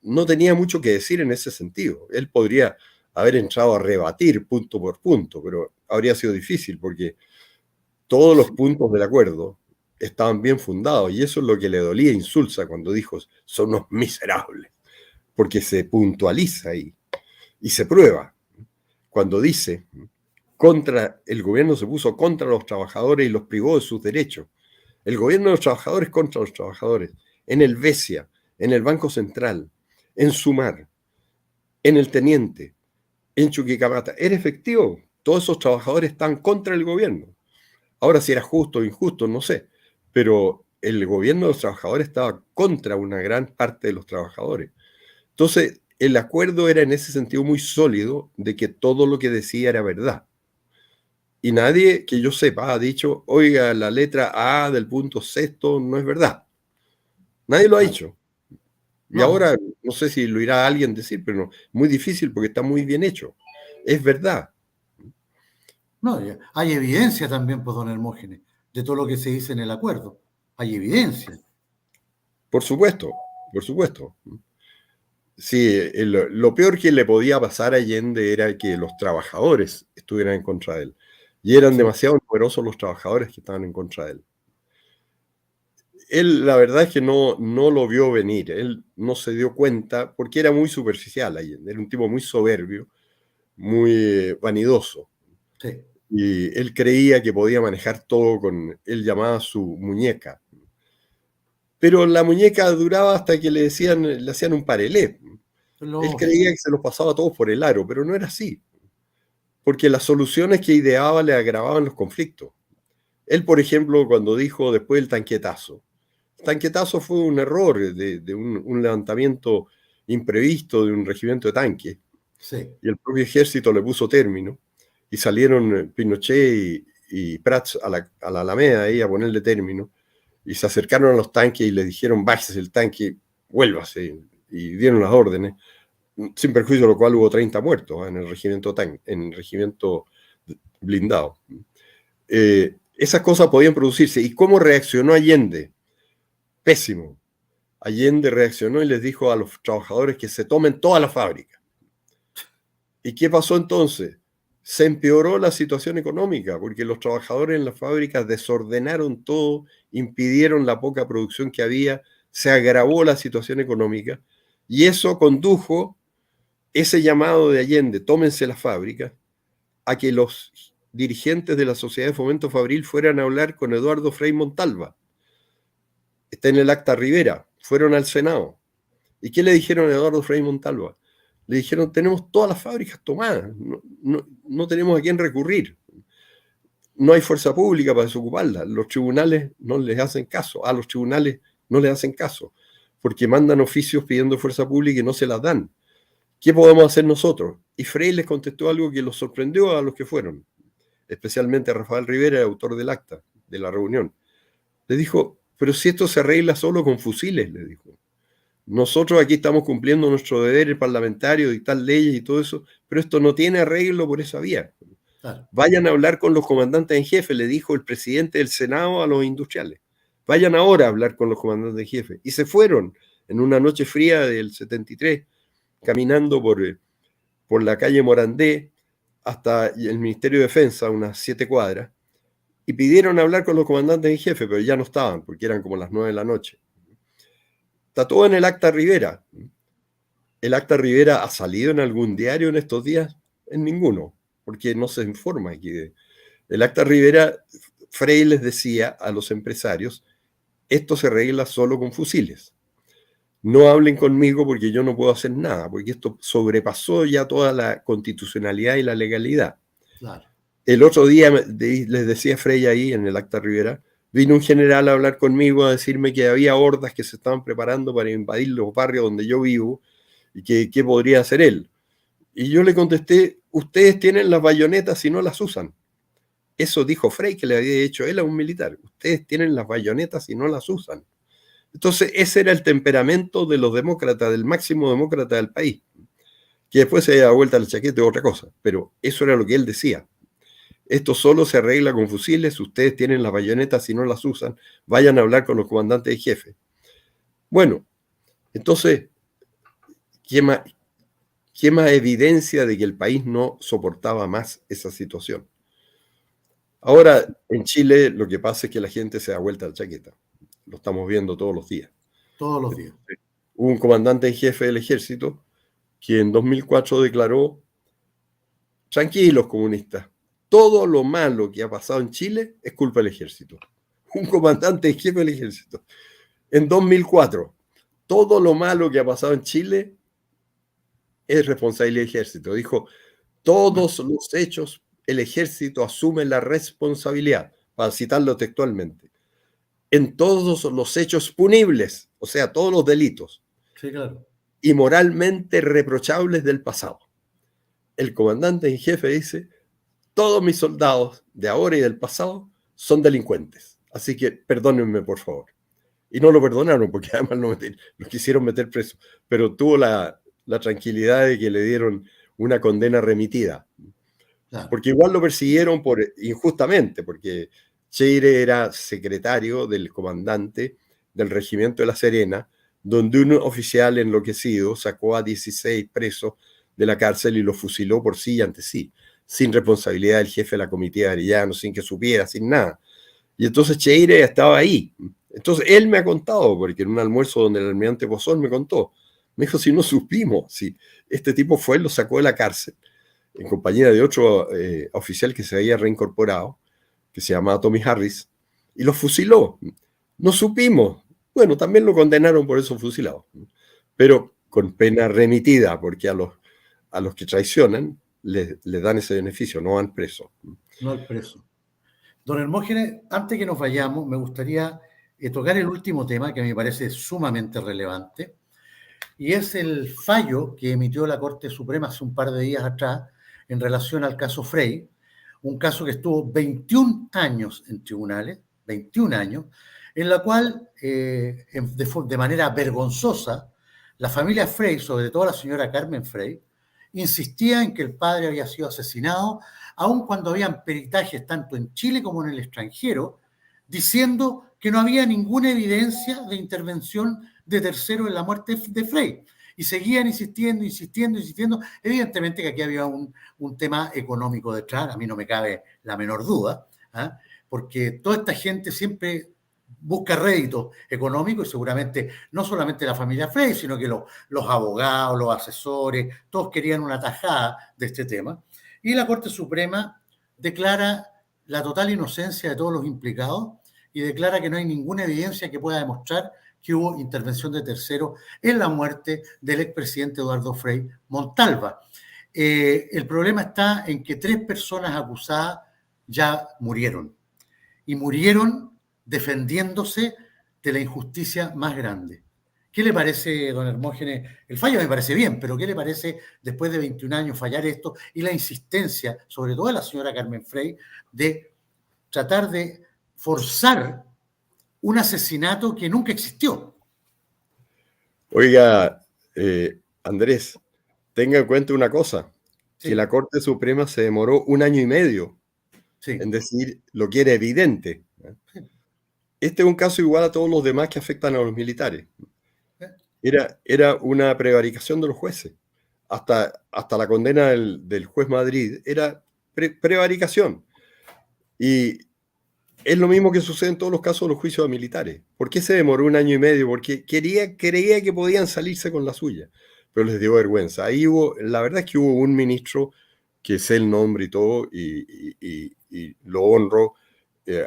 no tenía mucho que decir en ese sentido. Él podría haber entrado a rebatir punto por punto, pero habría sido difícil porque todos los puntos del acuerdo estaban bien fundados y eso es lo que le dolía a Insulza cuando dijo son unos miserables, porque se puntualiza ahí y se prueba. Cuando dice el gobierno se puso contra los trabajadores y los privó de sus derechos. El gobierno de los trabajadores contra los trabajadores. En el Besia, en el Banco Central, en Sumar, en el Teniente, en Chuquicamata. Era efectivo. Todos esos trabajadores están contra el gobierno. Ahora, si era justo o injusto, no sé. Pero el gobierno de los trabajadores estaba contra una gran parte de los trabajadores. Entonces, el acuerdo era en ese sentido muy sólido de que todo lo que decía era verdad. Y nadie que yo sepa ha dicho, oiga, la letra A del punto sexto no es verdad. Nadie lo ha Claro. dicho. Y No, ahora, no sé si lo irá alguien decir, pero no, muy difícil porque está muy bien hecho. Es verdad. No, hay evidencia también, pues, don Hermógenes, de todo lo que se dice en el acuerdo. Hay evidencia. Por supuesto, por supuesto. Sí, lo peor que le podía pasar a Allende era que los trabajadores estuvieran en contra de él. Y eran Sí, demasiado numerosos los trabajadores que estaban en contra de él. Él, la verdad es que no lo vio venir. Él no se dio cuenta porque era muy superficial Allende. Era un tipo muy soberbio, muy vanidoso. sí. Y él creía que podía manejar todo con, él llamaba su muñeca. Pero la muñeca duraba hasta que le hacían un parelé. Él Lógico. creía que se los pasaba a todos por el aro, pero no era así, porque las soluciones que ideaba le agravaban los conflictos. Él, por ejemplo, cuando dijo después del tanquetazo, el tanquetazo fue un error de un levantamiento imprevisto de un regimiento de tanques, Sí, y el propio ejército le puso término, y salieron Pinochet y Prats a la Alameda ahí a ponerle término, y se acercaron a los tanques y le dijeron, bájese el tanque, vuélvase, y dieron las órdenes, sin perjuicio de lo cual hubo 30 muertos en el regimiento en el regimiento blindado. Esas cosas podían producirse. ¿Y cómo reaccionó Allende? Pésimo. Allende reaccionó y les dijo a los trabajadores que se tomen toda la fábrica. ¿Y qué pasó entonces? Se empeoró la situación económica porque los trabajadores en las fábricas desordenaron todo, impidieron la poca producción que había, se agravó la situación económica y eso condujo ese llamado de Allende, tómense la fábrica, a que los dirigentes de la Sociedad de Fomento Fabril fueran a hablar con Eduardo Frei Montalva. Está en el acta Rivera, fueron al Senado. ¿Y qué le dijeron a Eduardo Frei Montalva? Le dijeron, tenemos todas las fábricas tomadas, no tenemos a quién recurrir. No hay fuerza pública para desocuparlas. Los tribunales no les hacen caso. A los tribunales no les hacen caso, porque mandan oficios pidiendo fuerza pública y no se las dan. ¿Qué podemos hacer nosotros? Y Frei les contestó algo que los sorprendió a los que fueron, especialmente a Rafael Rivera, el autor del acta de la reunión. Le dijo, pero si esto se arregla solo con fusiles, le dijo. Nosotros aquí estamos cumpliendo nuestro deber parlamentario, dictar leyes y todo eso, pero esto no tiene arreglo por esa vía. claro. Vayan a hablar con los comandantes en jefe, le dijo el presidente del Senado a los industriales. Vayan ahora a hablar con los comandantes en jefe. Y se fueron en una noche fría del 73, caminando por la calle Morandé hasta el Ministerio de Defensa, unas 7 cuadras, y pidieron hablar con los comandantes en jefe, pero ya no estaban, porque eran como las 9 de la noche. Está todo en el acta Rivera. ¿El acta Rivera ha salido en algún diario en estos días? En ninguno, porque no se informa aquí. El acta Rivera, Frei les decía a los empresarios, esto se arregla solo con fusiles. No hablen conmigo porque yo no puedo hacer nada, porque esto sobrepasó ya toda la constitucionalidad y la legalidad. Claro. El otro día les decía Frei ahí en el acta Rivera, vino un general a hablar conmigo a decirme que había hordas que se estaban preparando para invadir los barrios donde yo vivo y que qué podría hacer él. Y yo le contesté, ustedes tienen las bayonetas y no las usan. Eso dijo Frei que le había dicho él a un militar. Ustedes tienen las bayonetas y no las usan. Entonces ese era el temperamento de los demócratas, del máximo demócrata del país. Que después se haya vuelta la chaqueta es otra cosa, pero eso era lo que él decía. Esto solo se arregla con fusiles, ustedes tienen las bayonetas y no las usan, vayan a hablar con los comandantes de jefe. Bueno, entonces, ¿qué más evidencia de que el país no soportaba más esa situación? Ahora, en Chile, lo que pasa es que la gente se da vuelta la chaqueta. Lo estamos viendo todos los días. Todos los días. Hubo un comandante en jefe del ejército que en 2004 declaró, tranquilos comunistas, todo lo malo que ha pasado en Chile es culpa del ejército. Un comandante en jefe del ejército. En 2004, todo lo malo que ha pasado en Chile es responsabilidad del ejército. Dijo, todos los hechos, el ejército asume la responsabilidad, para citarlo textualmente, en todos los hechos punibles, o sea, todos los delitos, Sí, claro. y moralmente reprochables del pasado. El comandante en jefe dice, todos mis soldados de ahora y del pasado son delincuentes, así que perdónenme por favor. Y no lo perdonaron porque además lo quisieron meter preso, pero tuvo la tranquilidad de que le dieron una condena remitida. Claro. Porque igual lo persiguieron injustamente, porque Cheire era secretario del comandante del regimiento de La Serena, donde un oficial enloquecido sacó a 16 presos de la cárcel y los fusiló por sí y ante sí, sin responsabilidad del jefe de la comitiva de Arellano, sin que supiera, sin nada. Y entonces Cheire estaba ahí. Entonces él me ha contado, porque en un almuerzo donde el almirante Pozón me contó, me dijo, si no supimos, si este tipo fue, lo sacó de la cárcel, en compañía de otro oficial que se había reincorporado, que se llamaba Tommy Harris, y los fusiló. No supimos. Bueno, también lo condenaron por eso fusilado, pero con pena remitida, porque a los que traicionan les dan ese beneficio, no van presos. No al preso. Don Hermógenes, antes que nos vayamos, me gustaría tocar el último tema que me parece sumamente relevante, y es el fallo que emitió la Corte Suprema hace un par de días atrás en relación al caso Frey, un caso que estuvo 21 años en tribunales, 21 años, en la cual, de manera vergonzosa, la familia Frey, sobre todo la señora Carmen Frey, insistía en que el padre había sido asesinado, aun cuando habían peritajes tanto en Chile como en el extranjero, diciendo que no había ninguna evidencia de intervención de tercero en la muerte de Frey. Y seguían insistiendo, insistiendo, insistiendo. Evidentemente que aquí había un tema económico detrás, a mí no me cabe la menor duda, ¿eh? Porque toda esta gente siempre busca rédito económico y seguramente no solamente la familia Frey, sino que los abogados, los asesores, todos querían una tajada de este tema. Y la Corte Suprema declara la total inocencia de todos los implicados y declara que no hay ninguna evidencia que pueda demostrar que hubo intervención de terceros en la muerte del expresidente Eduardo Frei Montalva. El problema está en que 3 personas acusadas ya murieron y murieron defendiéndose de la injusticia más grande. ¿Qué le parece, don Hermógenes? El fallo me parece bien, pero ¿qué le parece después de 21 años fallar esto y la insistencia, sobre todo de la señora Carmen Frey, de tratar de forzar un asesinato que nunca existió? Oiga, Andrés, tenga en cuenta una cosa, Sí, que la Corte Suprema se demoró 1 año y medio sí, en decir lo que era evidente. Este es un caso igual a todos los demás que afectan a los militares. Era una prevaricación de los jueces. Hasta la condena del juez Madrid era prevaricación. Y es lo mismo que sucede en todos los casos de los juicios a militares. ¿Por qué se demoró 1 año y medio? Porque creía que podían salirse con la suya, pero les dio vergüenza. Ahí la verdad es que hubo un ministro que sé el nombre y todo, y lo honro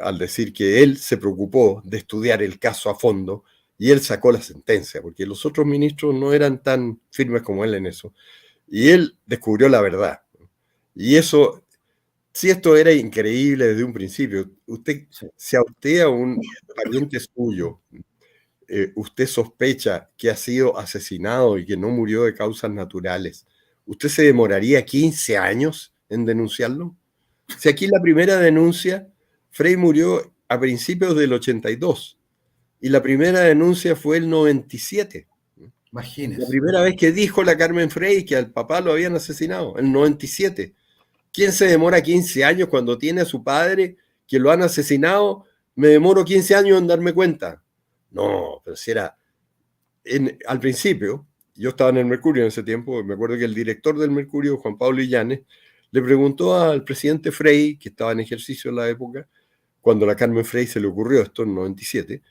al decir que él se preocupó de estudiar el caso a fondo y él sacó la sentencia, porque los otros ministros no eran tan firmes como él en eso. Y él descubrió la verdad. Y eso, si esto era increíble desde un principio, si a usted, a un pariente suyo, usted sospecha que ha sido asesinado y que no murió de causas naturales, ¿usted se demoraría 15 años en denunciarlo? Si aquí la primera denuncia, Frei murió a principios del 82 y la primera denuncia fue el 97. La imagínese. primera vez que dijo la Carmen Frei que al papá lo habían asesinado, el 97. ¿Quién se demora 15 años cuando tiene a su padre que lo han asesinado? Me demoro 15 años en darme cuenta. No, pero si era... al principio, yo estaba en el Mercurio en ese tiempo, me acuerdo que el director del Mercurio, Juan Pablo Illanes, le preguntó al presidente Frei, que estaba en ejercicio en la época, cuando a la Carmen Frei se le ocurrió esto en 97,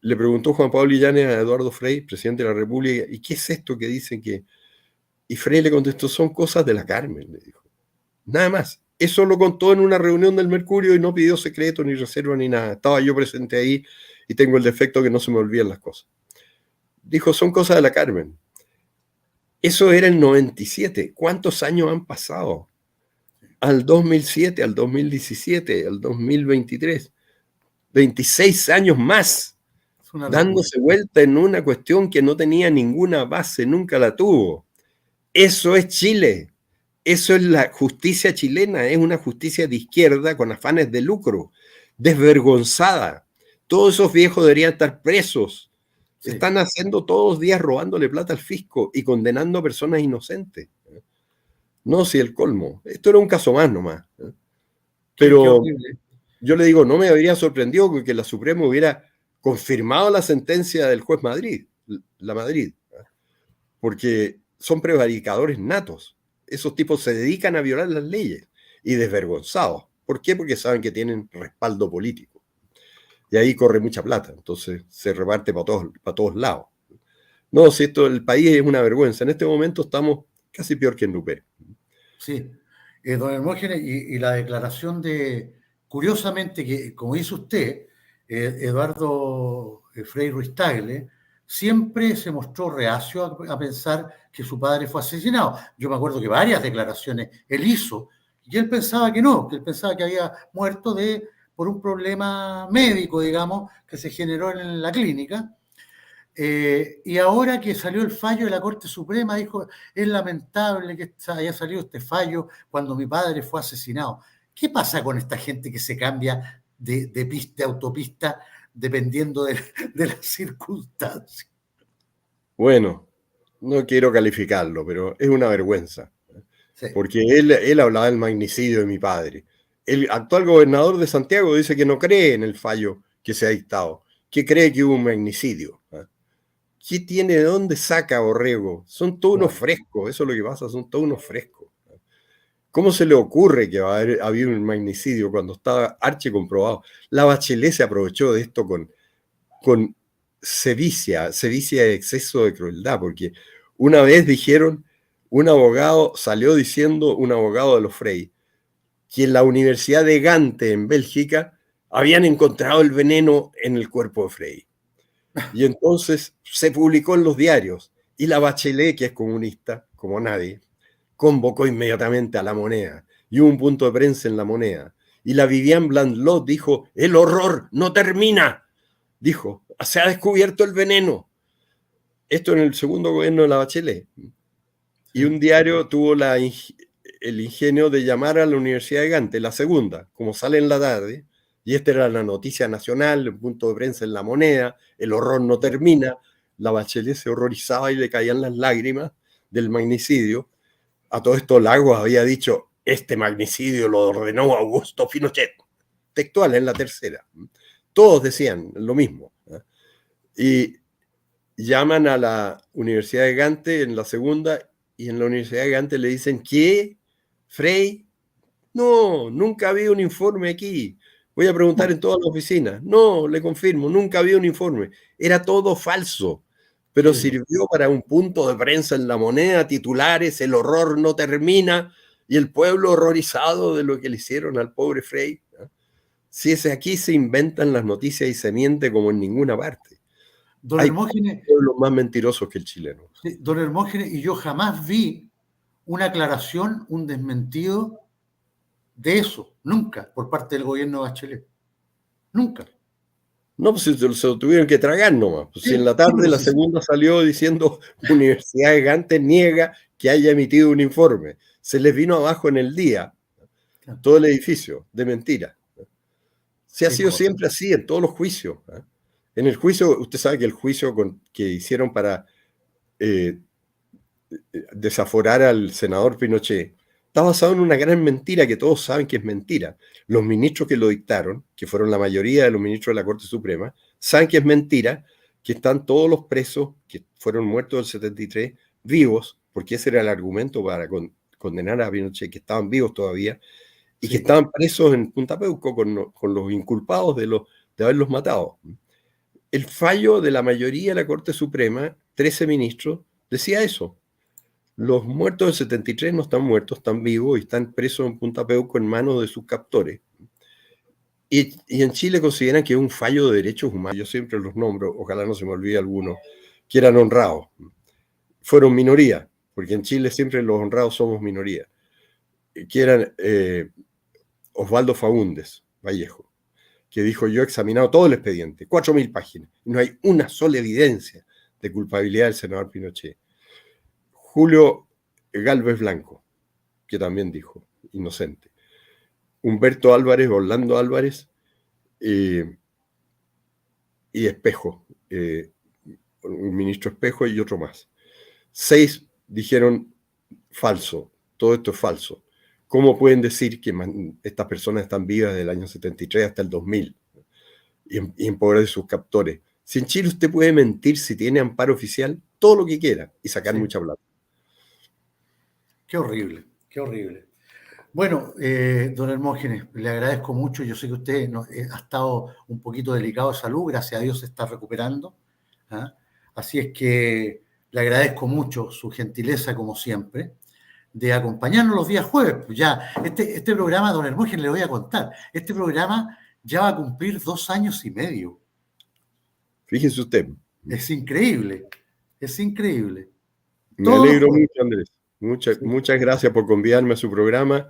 le preguntó Juan Pablo Illanes a Eduardo Frei, presidente de la República, ¿y qué es esto que dicen que...? Y Frei le contestó, son cosas de la Carmen, le dijo. Nada más. Eso lo contó en una reunión del Mercurio y no pidió secreto, ni reserva, ni nada. Estaba yo presente ahí y tengo el defecto que no se me olvidan las cosas. Dijo, son cosas de la Carmen. Eso era el 97. ¿Cuántos años han pasado? Al 2007, al 2017, al 2023. 26 años más. Es una locura. Dándose vuelta en una cuestión que no tenía ninguna base, nunca la tuvo. Eso es Chile. Eso es la justicia chilena. Es una justicia de izquierda con afanes de lucro, desvergonzada. Todos esos viejos deberían estar presos. sí. Están haciendo todos los días robándole plata al fisco y condenando a personas inocentes. No, si el colmo. Esto era un caso más nomás. Qué Pero horrible. yo le digo, no me habría sorprendido que la Suprema hubiera confirmado la sentencia del juez Madrid, la Madrid, porque son prevaricadores natos. Esos tipos se dedican a violar las leyes y desvergonzados. ¿Por qué? Porque saben que tienen respaldo político. Y ahí corre mucha plata, entonces se reparte para todos lados. No, si esto, el país es una vergüenza. En este momento estamos casi peor que en Luper. Sí. Don Hermógenes, y la declaración curiosamente, que como dice usted, Eduardo Frei Ruiz Tagle, siempre se mostró reacio a pensar que su padre fue asesinado. Yo me acuerdo que varias declaraciones él hizo, y él pensaba que no, que él pensaba que había muerto por un problema médico, digamos, que se generó en la clínica. Y ahora que salió el fallo de la Corte Suprema, dijo, es lamentable que haya salido este fallo cuando mi padre fue asesinado. ¿Qué pasa con esta gente que se cambia de pista a autopista dependiendo de las circunstancias? Bueno, no quiero calificarlo, pero es una vergüenza, Sí, porque él hablaba del magnicidio de mi padre. El actual gobernador de Santiago dice que no cree en el fallo que se ha dictado, que cree que hubo un magnicidio. ¿Qué tiene, de dónde saca Borrego? Son todos unos claro. frescos, eso es lo que pasa, son todos unos frescos. ¿Cómo se le ocurre que va a haber habido un magnicidio cuando estaba archi comprobado? La Bachelet se aprovechó de esto con sevicia de exceso de crueldad, porque una vez dijeron, un abogado salió diciendo, un abogado de los Frey, que en la Universidad de Gante, en Bélgica, habían encontrado el veneno en el cuerpo de Frey. Y entonces se publicó en los diarios, y la Bachelet, que es comunista, como nadie, convocó inmediatamente a La Moneda, y hubo un punto de prensa en La Moneda. Y la Viviane Blandlot dijo, el horror no termina. Dijo, se ha descubierto el veneno. Esto en el segundo gobierno de la Bachelet. Y Sí, un diario tuvo el ingenio de llamar a la Universidad de Gante, la segunda, como sale en la tarde, y esta era la noticia nacional, el punto de prensa en La Moneda, el horror no termina, la Bachelet se horrorizaba y le caían las lágrimas del magnicidio. A todo esto Lagos había dicho, este magnicidio lo ordenó Augusto Pinochet, textual en la tercera. Todos decían lo mismo. Y llaman a la Universidad de Gante en la segunda y en la Universidad de Gante le dicen, ¿qué? ¿Frey? No, nunca había un informe aquí. Voy a preguntar en todas las oficinas. No, le confirmo, nunca había un informe. Era todo falso, pero sí, po. sirvió para un punto de prensa en La Moneda, titulares, el horror no termina y el pueblo horrorizado de lo que le hicieron al pobre Frey. Si es aquí se inventan las noticias y se miente como en ninguna parte. Don Hay Hermógenes, pueblos más mentirosos que el chileno. sí, don Hermógenes, y yo jamás vi una aclaración, un desmentido de eso, nunca, por parte del gobierno de Bachelet. Nunca. No, pues se lo tuvieron que tragar nomás. Pues si en Sí, la sí, tarde pero la sí, sí. segunda salió diciendo Universidad de Gante niega que haya emitido un informe. Se les vino abajo en el día Claro, todo el edificio de mentira. Se ha qué sido cosa. siempre así en todos los juicios. En el juicio, usted sabe que el juicio que hicieron para eh, desaforar al senador Pinochet está basado en una gran mentira que todos saben que es mentira. Los ministros que lo dictaron, que fueron la mayoría de los ministros de la Corte Suprema, saben que es mentira, que están todos los presos que fueron muertos del 73 vivos, porque ese era el argumento para condenar a Pinochet, que estaban vivos todavía, y que Sí. estaban presos en Punta Peuco con los inculpados de haberlos matado. El fallo de la mayoría de la Corte Suprema, 13 ministros, decía eso. Los muertos del 73 no están muertos, están vivos y están presos en Punta Peuco en manos de sus captores. Y en Chile consideran que es un fallo de derechos humanos. Yo siempre los nombro, ojalá no se me olvide alguno, que eran honrados. Fueron minoría, porque en Chile siempre los honrados somos minoría. Que eran Osvaldo Faúndez Vallejo, que dijo: yo he examinado todo el expediente, 4.000 páginas, y no hay una sola evidencia de culpabilidad del senador Pinochet. Julio Galvez Blanco, que también dijo, inocente. Humberto Álvarez, Orlando Álvarez y Espejo, un ministro Espejo y otro más. 6 dijeron falso, todo esto es falso. ¿Cómo pueden decir que estas personas están vivas desde el año 73 hasta el 2000 y en poder de sus captores? Si en Chile usted puede mentir si tiene amparo oficial, todo lo que quiera y sacar mucha plata. Qué horrible, qué horrible. Bueno, don Hermógenes, le agradezco mucho. Yo sé que usted ha estado un poquito delicado de salud, gracias a Dios se está recuperando. ¿Ah? Así es que le agradezco mucho su gentileza, como siempre, de acompañarnos los días jueves. Pues ya, este programa, don Hermógenes, le voy a contar, este programa ya va a cumplir 2 años y medio. Fíjese usted. Es increíble, es increíble. Me alegro mucho, Andrés. Muchas gracias por convidarme a su programa.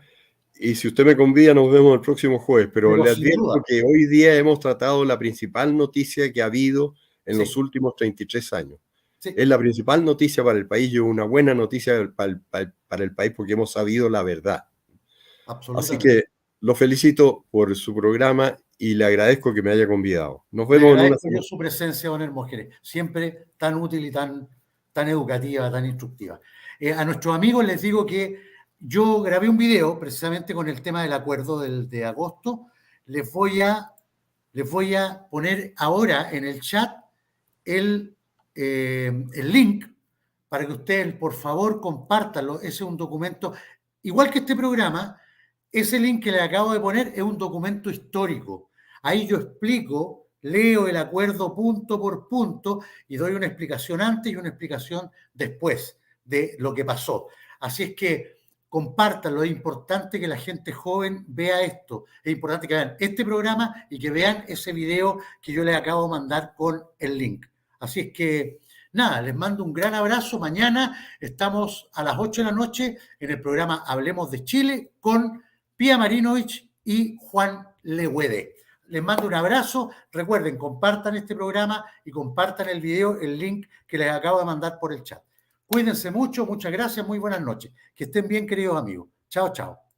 Y si usted me convida, nos vemos el próximo jueves. Pero le advierto que hoy día hemos tratado la principal noticia que ha habido en los últimos 33 años. Sí. Es la principal noticia para el país y una buena noticia para el país porque hemos sabido la verdad. Así que lo felicito por su programa y le agradezco que me haya convidado. Nos vemos en una semana. Su presencia, don Hermógenes, siempre tan útil y tan educativa, tan instructiva. A nuestros amigos les digo que yo grabé un video precisamente con el tema del acuerdo de agosto. Les voy a poner ahora en el chat el link para que ustedes, por favor, compártanlo. Ese es un documento, igual que este programa, ese link que les acabo de poner es un documento histórico. Ahí yo explico, leo el acuerdo punto por punto y doy una explicación antes y una explicación después de lo que pasó. Así es que compártanlo, es importante que la gente joven vea esto, es importante que vean este programa y que vean ese video que yo les acabo de mandar con el link. Así es que, nada, les mando un gran abrazo. Mañana estamos a las 8 de la noche en el programa Hablemos de Chile con Pía Marinovich y Juan Lehuede. Les mando un abrazo. Recuerden, compartan este programa y compartan el video, el link que les acabo de mandar por el chat. Cuídense mucho, muchas gracias, muy buenas noches. Que estén bien, queridos amigos. Chao, chao.